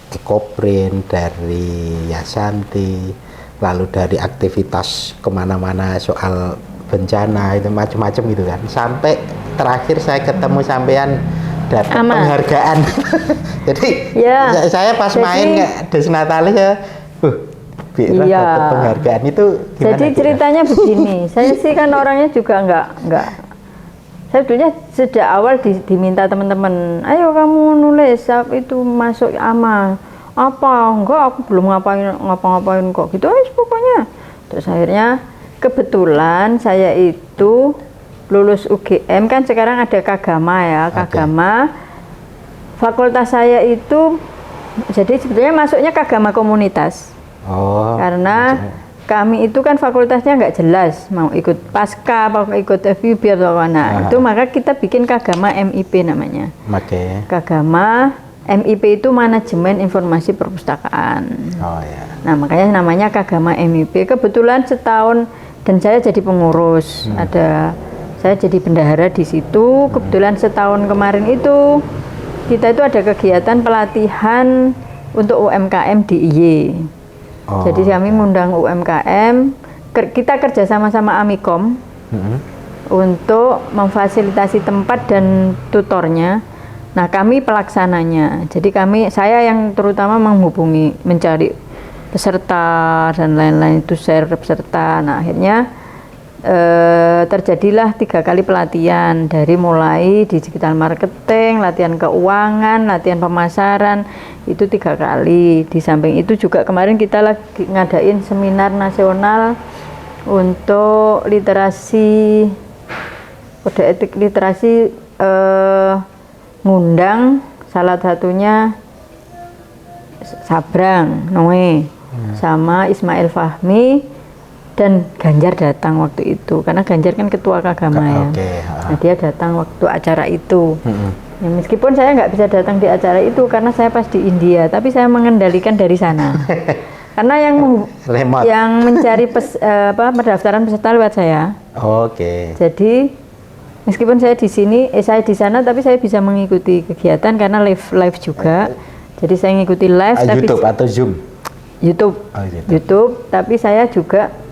Ekoprint, dari Yayasanti, lalu dari aktivitas kemana-mana soal bencana itu macam-macam gitu kan. Sampai terakhir saya ketemu sampean dapat penghargaan. Jadi ya, saya pas main Des Natalis ya, iya. dapat penghargaan itu gimana? Jadi ceritanya begini, saya sih kan orangnya juga enggak. Saya sebetulnya sejak awal diminta teman-teman, ayo kamu nulis itu masuk AMA. Apa? Enggak, aku belum ngapa-ngapain kok. Gitu pokoknya. Terus akhirnya kebetulan saya itu lulus UGM kan sekarang ada Kagama ya, Kagama. Fakultas saya itu jadi sebetulnya masuknya Kagama komunitas. Oh. Karena kami itu kan fakultasnya nggak jelas mau ikut pasca, mau ikut FIB atau mana. Itu maka kita bikin Kagama MIP namanya. Kagama MIP itu Manajemen Informasi Perpustakaan. Oh ya. Nah makanya namanya Kagama MIP. Kebetulan setahun dan saya jadi pengurus. Saya jadi bendahara di situ. Kebetulan setahun kemarin itu kita itu ada kegiatan pelatihan untuk UMKM di IY. Jadi kami mengundang UMKM, kita kerja sama Amikom untuk memfasilitasi tempat dan tutornya. Nah kami pelaksananya. Jadi saya yang terutama menghubungi, mencari peserta dan lain-lain itu share peserta. Nah akhirnya terjadilah 3 kali pelatihan dari mulai digital marketing, latihan keuangan, latihan pemasaran itu 3 kali. Di samping itu juga kemarin kita lagi ngadain seminar nasional untuk literasi kode etik literasi, ngundang salah satunya Sabrang Noe sama Ismail Fahmi. Dan Ganjar datang waktu itu karena Ganjar kan ketua Kagama ya. Nah dia datang waktu acara itu. Ya, meskipun saya nggak bisa datang di acara itu karena saya pas di India, tapi saya mengendalikan dari sana. Karena yang mencari pendaftaran peserta lewat saya. Jadi meskipun saya di sini, saya di sana, tapi saya bisa mengikuti kegiatan karena live juga. Jadi saya ngikuti live. YouTube atau Zoom? YouTube. Tapi saya juga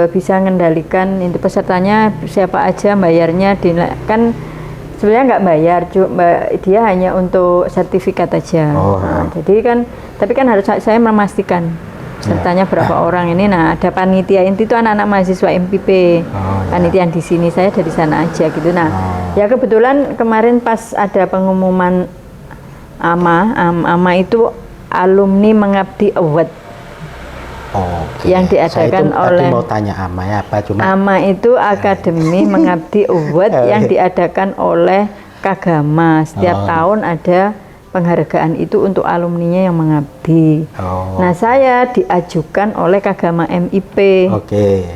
bisa mengendalikan pesertanya siapa aja, bayarnya kan sebenarnya nggak bayar, dia hanya untuk sertifikat aja. Jadi kan tapi kan harus saya memastikan pesertanya berapa orang ini. Nah ada panitia inti itu anak-anak mahasiswa MPP, panitia di sini, saya dari sana aja gitu. Nah ya kebetulan kemarin pas ada pengumuman AMA itu Alumni Mengabdi Award. Yang diadakan oleh mau tanya AMA ya apa cuma AMA itu Akademi Mengabdi Award yang diadakan oleh Kagama. Setiap tahun ada penghargaan itu untuk alumninya yang mengabdi. Nah saya diajukan oleh Kagama MIP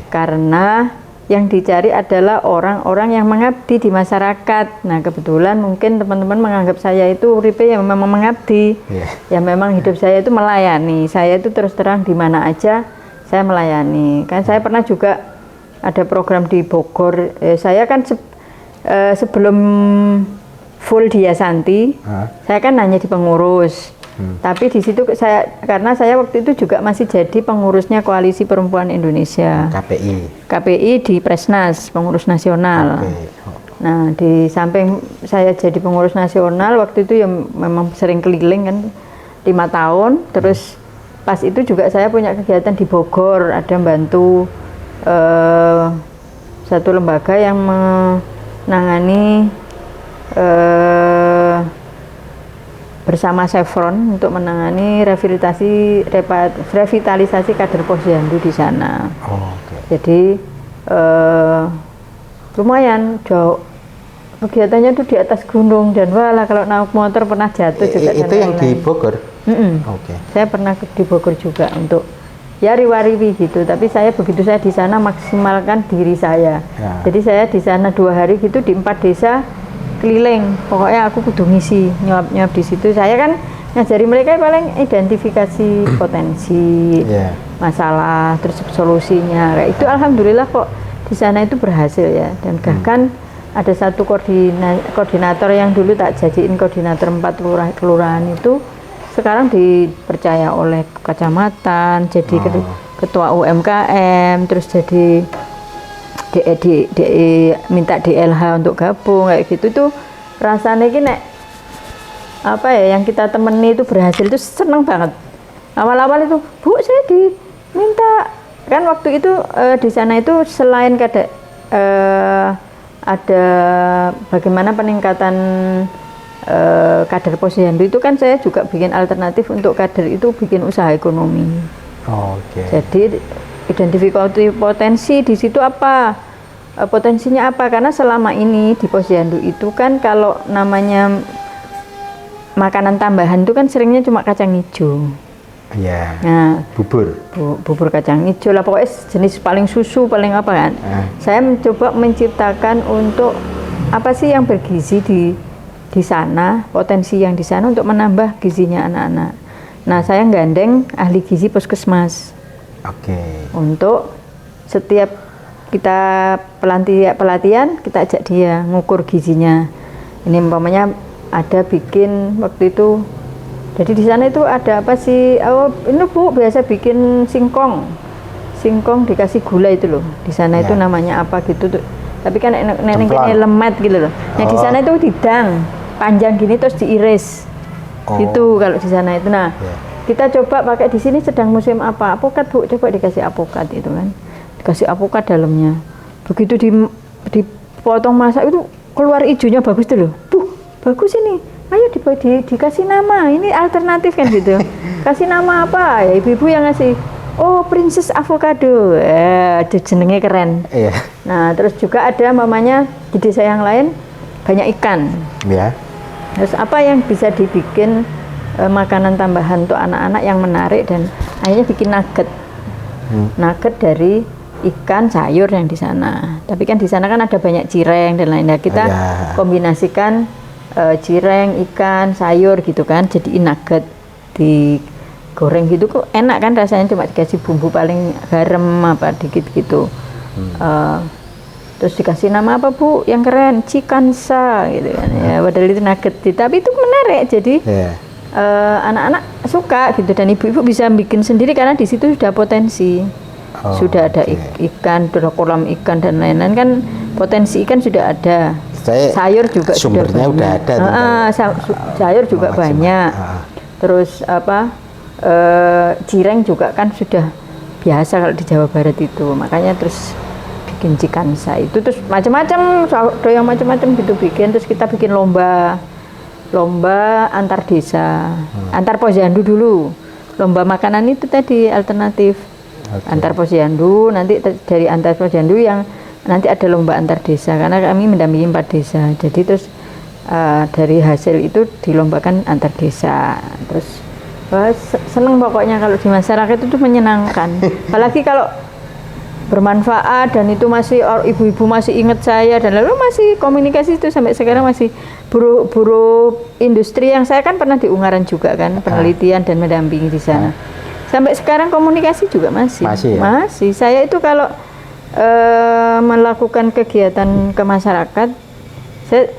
karena yang dicari adalah orang-orang yang mengabdi di masyarakat. Nah kebetulan mungkin teman-teman menganggap saya itu uripe yang memang mengabdi, ya memang hidup saya itu melayani. Saya itu terus terang di mana aja saya melayani. Kan saya pernah juga ada program di Bogor. Saya kan sebelum full di Yayasanti, saya kan hanya di pengurus. Tapi di situ karena saya waktu itu juga masih jadi pengurusnya Koalisi Perempuan Indonesia. KPI di Presnas, pengurus nasional. Nah, di samping saya jadi pengurus nasional waktu itu ya memang sering keliling kan 5 tahun. Terus pas itu juga saya punya kegiatan di Bogor, ada membantu satu lembaga yang menangani bersama Chevron untuk menangani revitalisasi kader posyandu di sana. Jadi lumayan jauh kegiatannya tuh di atas gunung dan walah kalau naik motor pernah jatuh juga. Itu yang di Bogor? Oke. Saya pernah di Bogor juga untuk ya riwa-riwi gitu, tapi saya begitu saya di sana maksimalkan diri saya. Ya. Jadi saya di sana 2 hari gitu di 4 desa keliling. Pokoknya aku kudu ngisi nyuap-nyuap di situ. Saya kan ngajari mereka paling identifikasi potensi masalah, terus solusinya. Kayak itu alhamdulillah kok di sana itu berhasil ya. Dan bahkan ada satu koordinator yang dulu tak jadiin koordinator 4 kelurahan itu sekarang dipercaya oleh kecamatan jadi ketua UMKM, terus jadi minta DLH untuk gabung kayak gitu. Tuh rasanya gini apa ya yang kita temani itu berhasil itu seneng banget. Awal-awal itu Bu saya diminta kan waktu itu di sana itu selain ada bagaimana peningkatan kader posyandu itu kan saya juga bikin alternatif untuk kader itu bikin usaha ekonomi. Jadi identifikasi potensi di situ apa, potensinya apa, karena selama ini di posyandu itu kan kalau namanya makanan tambahan itu kan seringnya cuma kacang hijau. Iya. Nah, bubur kacang hijau lah pokoknya jenis paling susu paling apa kan. Saya mencoba menciptakan untuk apa sih yang bergizi di sana, potensi yang di sana untuk menambah gizinya anak-anak. Nah, saya gandeng ahli gizi puskesmas. Untuk setiap kita pelatihan kita ajak dia ngukur gizinya. Ini umpamanya ada bikin waktu itu. Jadi di sana itu ada apa sih? Oh, ini Bu biasa bikin singkong. Singkong dikasih gula itu loh. Di sana itu namanya apa gitu tuh. Tapi kan nenek lemet gitu loh. Nah, di sana itu didang panjang gini terus diiris. Gitu kalau di sana itu. Nah, kita coba pakai di sini sedang musim apa? Apokat Bu, coba dikasih apokat itu kan. Dikasih apokat dalamnya. Begitu dipotong masak itu keluar hijaunya bagus tuh loh. Bu, bagus ini. Ayo dikasih nama. Ini alternatif kan gitu. Kasih nama apa? Ya ibu-ibu yang ngasih. Oh, Princess Avocado. Jenenge keren. Nah, terus juga ada mamanya di desa yang lain banyak ikan. Terus apa yang bisa dibikin makanan tambahan untuk anak-anak yang menarik dan akhirnya bikin nugget. Nugget dari ikan sayur yang di sana. Tapi kan di sana kan ada banyak cireng dan lain-lain. Kita kombinasikan cireng, ikan, sayur gitu kan, jadi nugget digoreng gitu kok enak kan rasanya, cuma dikasih bumbu paling garam apa dikit gitu. Terus dikasih nama apa Bu yang keren, Cikansa gitu kan ya, padahal itu nugget tapi itu menarik jadi anak-anak suka gitu dan ibu-ibu bisa bikin sendiri karena di situ sudah potensi. Sudah ada ikan, sudah kolam ikan dan lain-lain kan, potensi ikan sudah ada. Sayur juga sumbernya sudah ada. Sayur juga banyak. Terus apa? Cireng juga kan sudah biasa kalau di Jawa Barat itu. Makanya terus bikin cikansa itu terus macam-macam, yang macam-macam gitu bikin. Terus kita bikin lomba antar desa, antar posyandu dulu. Lomba makanan itu tadi alternatif. Antar posyandu, nanti dari antar posyandu yang nanti ada lomba antar desa karena kami mendampingi 4 desa. Jadi terus dari hasil itu dilombakan antar desa. Terus seneng pokoknya kalau di masyarakat itu menyenangkan. Apalagi kalau bermanfaat dan itu masih ibu-ibu masih ingat saya dan lalu masih komunikasi itu sampai sekarang masih buruh industri yang saya kan pernah di Ungaran juga kan, penelitian dan mendampingi di sana. Sampai sekarang komunikasi juga masih. Masih. Saya itu kalau melakukan kegiatan ke masyarakat,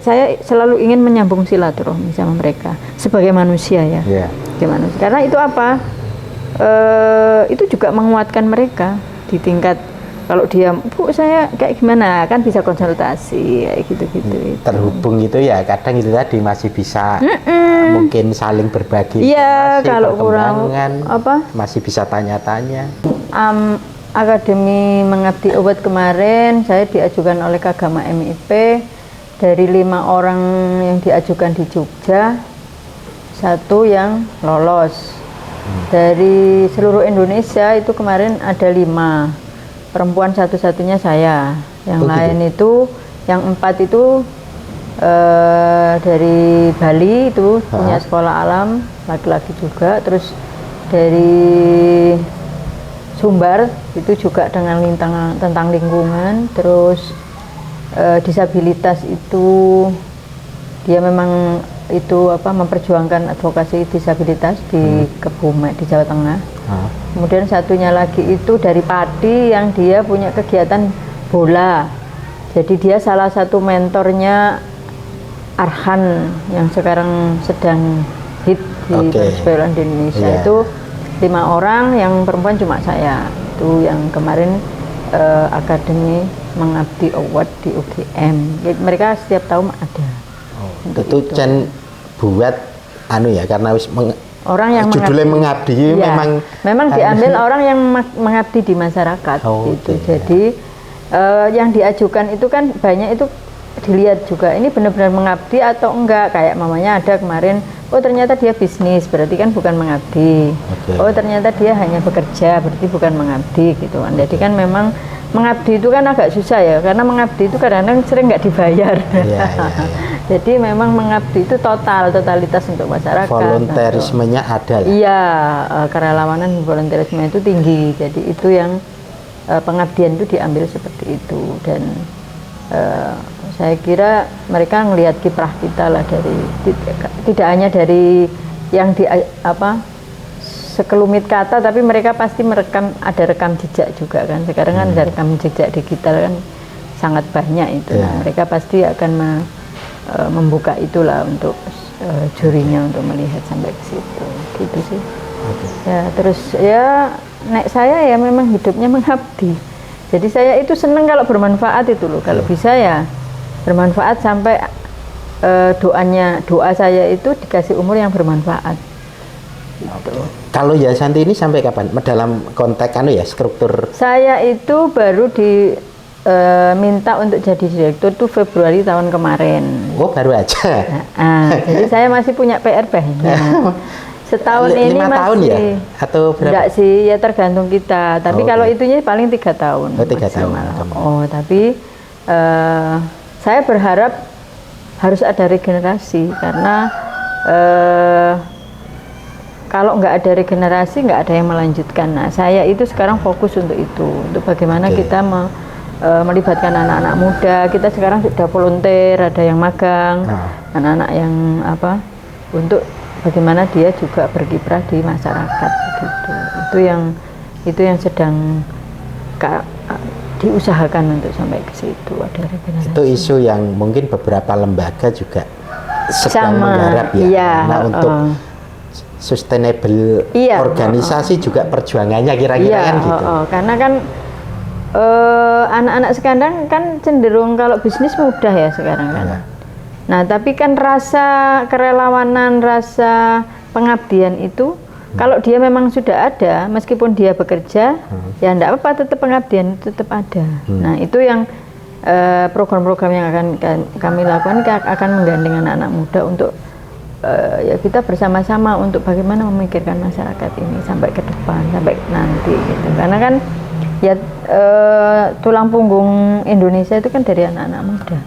saya selalu ingin menyambung silaturahmi sama mereka sebagai manusia ya. Gimana? Karena itu apa? Itu juga menguatkan mereka di tingkat kalau dia, Bu saya kayak gimana, kan bisa konsultasi kayak gitu-gitu. Terhubung gitu ya, kadang itu tadi masih bisa mungkin saling berbagi informasi, kalau kurang masih bisa tanya-tanya. Akademi Mengabdi Obat kemarin saya diajukan oleh Kagama MIP. Dari 5 orang yang diajukan di Jogja, 1 yang lolos. Dari seluruh Indonesia itu kemarin ada 5. Perempuan satu-satunya saya, yang lain itu, yang 4 itu dari Bali itu punya sekolah alam laki-laki juga, terus dari Sumbar itu juga dengan tentang lingkungan, terus disabilitas itu dia memang itu memperjuangkan advokasi disabilitas di Kebumen di Jawa Tengah. Kemudian satunya lagi itu dari Pati yang dia punya kegiatan bola, jadi dia salah satu mentornya Arhan yang sekarang sedang hit di persepuluhan di Indonesia. Itu 5 orang, yang perempuan cuma saya. Itu yang kemarin Akademi Mengabdi Award di UGM. Mereka setiap tahun ada. Itu Chen buat karena orang yang judulnya mengabdi memang diambil orang yang mengabdi di masyarakat gitu. Jadi yang diajukan itu kan banyak, itu dilihat juga ini benar-benar mengabdi atau enggak. Kayak mamanya ada kemarin, ternyata dia bisnis, berarti kan bukan mengabdi. Ternyata dia hanya bekerja, berarti bukan mengabdi gitu kan. Jadi kan memang mengabdi itu kan agak susah ya, karena mengabdi itu kadang-kadang sering nggak dibayar. Jadi memang mengabdi itu totalitas untuk masyarakat. Volunteerismenya ada. Iya, kerelawanan volunteerisme itu tinggi. Jadi itu yang pengabdian itu diambil seperti itu. Dan saya kira mereka ngelihat kiprah kita lah, dari tidak hanya dari yang di sekelumit kata, tapi mereka pasti ada rekam jejak juga kan. Sekarang kan ada rekam jejak digital kan sangat banyak itu. Nah, mereka pasti akan membuka itulah untuk jurinya untuk melihat sampai ke situ. Gitu sih. Ya, terus ya nek saya ya memang hidupnya mengabdi. Jadi saya itu seneng kalau bermanfaat itu loh. Kalau bisa ya bermanfaat sampai doa saya itu dikasih umur yang bermanfaat. Gitu. Kalau Yasanti ini sampai kapan? Dalam konteks struktur? Saya itu baru minta untuk jadi direktur tuh Februari tahun kemarin. Baru aja. Jadi saya masih punya PR banyak. Setahun ini 5 tahun ya? Atau berapa? Enggak sih, ya tergantung kita. Tapi kalau itunya paling 3 tahun. 3 tahun. Tapi saya berharap harus ada regenerasi, karena kalau nggak ada regenerasi nggak ada yang melanjutkan. Nah, saya itu sekarang fokus untuk itu, untuk bagaimana kita melibatkan anak-anak muda. Kita sekarang sudah volunteer, ada yang magang, anak-anak yang untuk bagaimana dia juga berkiprah di masyarakat gitu. Itu yang sedang diusahakan untuk sampai ke situ, ada regenerasi. Itu isu yang mungkin beberapa lembaga juga sedang menggarap ya. Nah, untuk sustainable organisasi juga perjuangannya kira-kira kan gitu. Karena kan anak-anak sekarang kan cenderung kalau bisnis mudah ya sekarang kan. Nah, tapi kan rasa kerelawanan, rasa pengabdian itu kalau dia memang sudah ada, meskipun dia bekerja, ya enggak apa-apa, tetap pengabdian tetap ada. Nah, itu yang program-program yang akan kami lakukan, akan menggandeng anak-anak muda untuk ya kita bersama-sama untuk bagaimana memikirkan masyarakat ini sampai ke depan, sampai nanti gitu. Karena kan ya tulang punggung Indonesia itu kan dari anak-anak muda.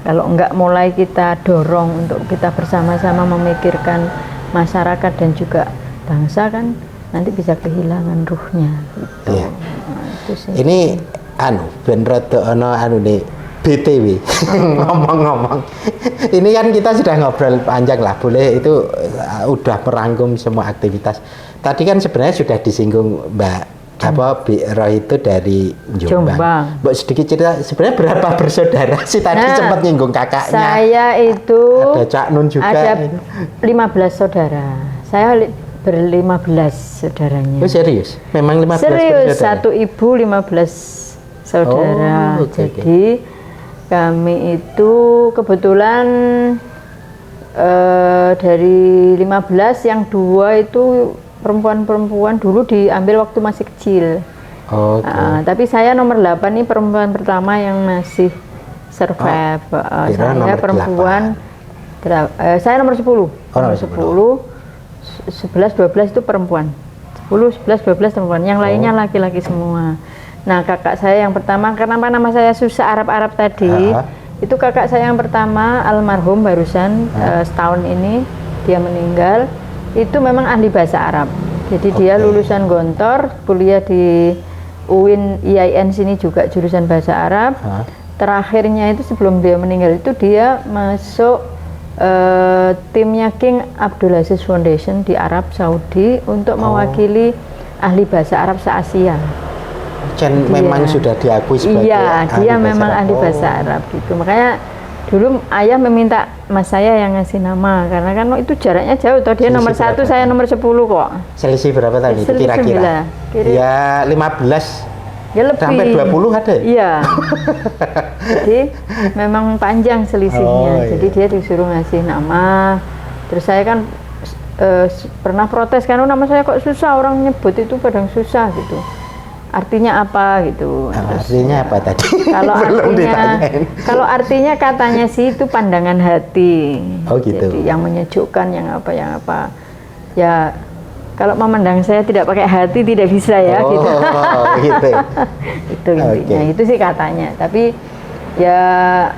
Kalau enggak mulai kita dorong untuk kita bersama-sama memikirkan masyarakat dan juga bangsa, kan nanti bisa kehilangan ruhnya gitu. Itu sih. Ini ben rada ana nih BTW ngomong-ngomong. Ini kan kita sudah ngobrol panjang lah, boleh itu udah merangkum semua aktivitas. Tadi kan sebenarnya sudah disinggung Mbak Roh itu dari Jombang. Mbak sedikit cerita sebenarnya berapa bersaudara sih, tadi sempat nyinggung kakaknya. Saya itu ada Cak Nun juga. Ada 15 saudara. Saya ber-15 saudaranya. Serius? Memang 15 serius, bersaudara? Satu ibu 15 saudara. Jadi kami itu kebetulan dari 15 yang 2 itu perempuan-perempuan dulu diambil waktu masih kecil. Tapi saya nomor 8 ini perempuan pertama yang masih survive. Saya perempuan, saya nomor 10. Nomor 10, 11, 12 itu perempuan. 10, 11, 12 perempuan. Yang lainnya laki-laki semua. Nah, kakak saya yang pertama, kenapa nama saya susah Arab-Arab tadi? Itu kakak saya yang pertama almarhum barusan setahun ini dia meninggal. Itu memang ahli bahasa Arab. Jadi dia lulusan Gontor, kuliah di UIN IAIN sini juga jurusan bahasa Arab. Terakhirnya itu sebelum dia meninggal itu dia masuk timnya King Abdulaziz Foundation di Arab Saudi untuk mewakili ahli bahasa Arab se-Asia. Memang sudah diakui sebagai dia memang ahli bahasa Arab gitu. Makanya dulu ayah meminta mas saya yang ngasih nama karena kan itu jaraknya jauh toh, dia nomor 1 saya nomor 10 kok. Selisih berapa tahun itu kira-kira? Ya 15 ya lebih. Sampai 20 ada? Iya. Jadi memang panjang selisihnya. Jadi dia disuruh ngasih nama. Terus saya kan pernah protes kan, nama saya kok susah, orang nyebut itu kadang susah gitu. Artinya apa gitu. Artinya apa tadi? Kalau artinya katanya sih itu pandangan hati. Oh gitu. Jadi yang menyejukkan, yang apa. Ya kalau memandang saya tidak pakai hati tidak bisa ya gitu. Gitu. Itu intinya. Itu sih katanya. Tapi ya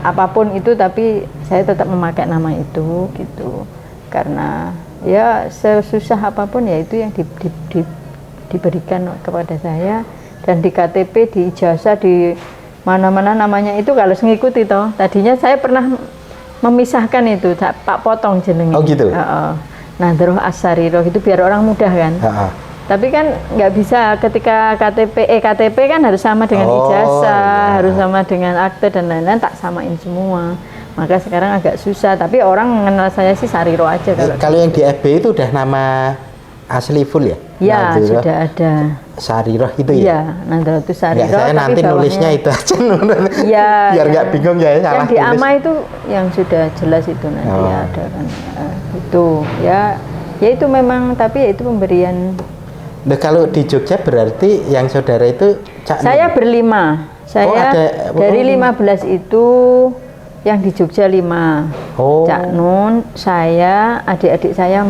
apapun itu, tapi saya tetap memakai nama itu gitu. Karena ya sesusah apapun ya itu yang diberikan kepada saya. Dan di KTP, di ijazah, di mana-mana namanya itu kalau mengikuti toh. Tadinya saya pernah memisahkan itu, Pak Potong jenenge. Oh gitu. Nadroh As-Sariroh itu biar orang mudah kan. Tapi kan nggak bisa ketika KTP kan harus sama dengan ijazah, harus sama dengan akte dan lain-lain, tak samain semua. Maka sekarang agak susah. Tapi orang mengenal saya sih Sariroh aja kalau yang di FB itu udah nama asli full ya? Ya, sudah ada. Sariroh itu ya? Iya, Nadroh itu Sariroh. Ya, saya nanti nulisnya itu aja. Biar nggak bingung ya. Yang di AMA itu yang sudah jelas itu nanti ada kan. Itu ya itu memang, tapi ya itu pemberian. Nah, kalau di Jogja berarti yang saudara itu Cak Nun? Saya berlima. Saya dari 15 itu yang di Jogja 5. Cak Nun, saya, adik-adik saya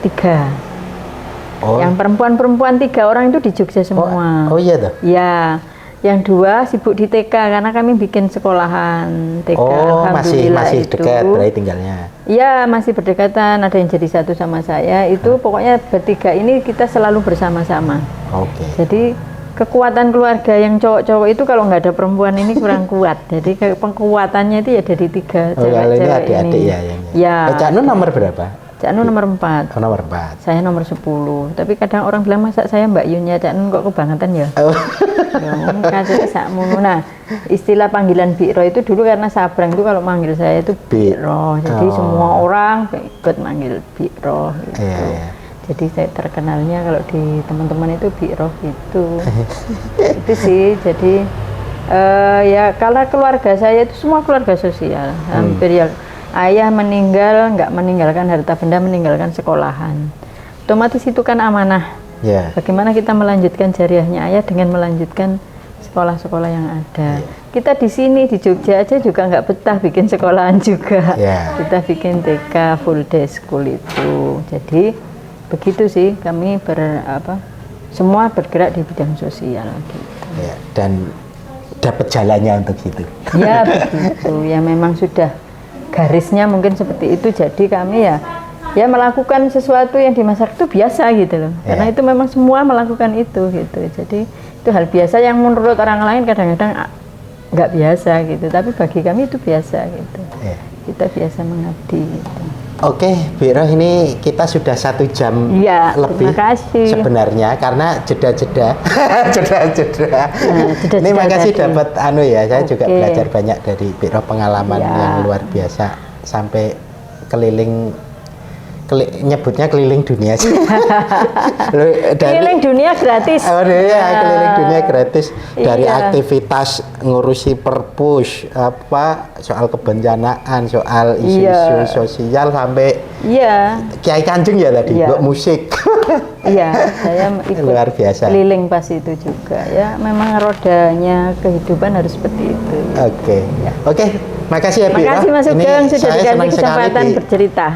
3. Yang perempuan-perempuan 3 orang itu di Jogja semua. Oh iya toh? Ya, yang 2 sibuk di TK karena kami bikin sekolahan TK. Masih dekat berarti tinggalnya? Iya, masih berdekatan. Ada yang jadi satu sama saya. Itu pokoknya bertiga ini kita selalu bersama-sama. Jadi kekuatan keluarga yang cowok-cowok itu kalau nggak ada perempuan ini kurang kuat. Jadi kekuatannya itu ya dari 3 cewek-cewek ini. Adik-adik ya. Cak Nun nomor berapa? Cak Nun nomor 4. Nomor 4. Saya nomor 10. Tapi kadang orang bilang masa saya Mbak Yunya, Cak Nun kok kebangetan ya? Nah, istilah panggilan Biro itu dulu karena Sabrang itu kalau manggil saya itu Biro. Jadi semua orang ikut manggil Biro gitu. Jadi saya terkenalnya kalau di teman-teman itu Biro gitu. Itu sih. Jadi ya kalau keluarga saya itu semua keluarga sosial. Hampir ya. Ayah meninggal, nggak meninggalkan harta benda, meninggalkan sekolahan. Otomatis itu kan amanah. Bagaimana kita melanjutkan jariahnya ayah dengan melanjutkan sekolah-sekolah yang ada. Kita di sini di Jogja aja juga nggak betah bikin sekolahan juga. Kita bikin TK full day school itu. Jadi begitu sih kami semua bergerak di bidang sosial gitu. Dan dapat jalannya untuk itu. Ya begitu. Ya memang sudah garisnya mungkin seperti itu, jadi kami ya melakukan sesuatu yang di masa itu biasa gitu loh, karena itu memang semua melakukan itu gitu, jadi itu hal biasa yang menurut orang lain kadang-kadang nggak biasa gitu, tapi bagi kami itu biasa gitu. Kita biasa mengabdi gitu. Oke, Biro, ini kita sudah 1 jam lebih sebenarnya karena jeda-jeda. Ini makasih dapat saya juga belajar banyak dari Biro, pengalaman yang luar biasa sampai nyebutnya keliling dunia sih. Keliling dunia gratis. Keliling dunia gratis. Dari aktivitas ngurusi perpus, soal kebencanaan, soal isu-isu sosial sampai Kiai Kanjeng ya tadi, musik. Saya ikut luar biasa. Keliling pas itu juga ya, memang rodanya kehidupan harus seperti itu. Oke. Makasih ya, Biro. Makasih Mas Sugeng sudah dikasih kesempatan bercerita.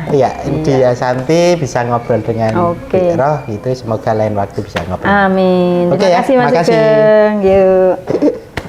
Dia Santi bisa ngobrol dengan Biro, itu semoga lain waktu bisa ngobrol. Amin. Terima kasih Mas Sugeng. Yuk.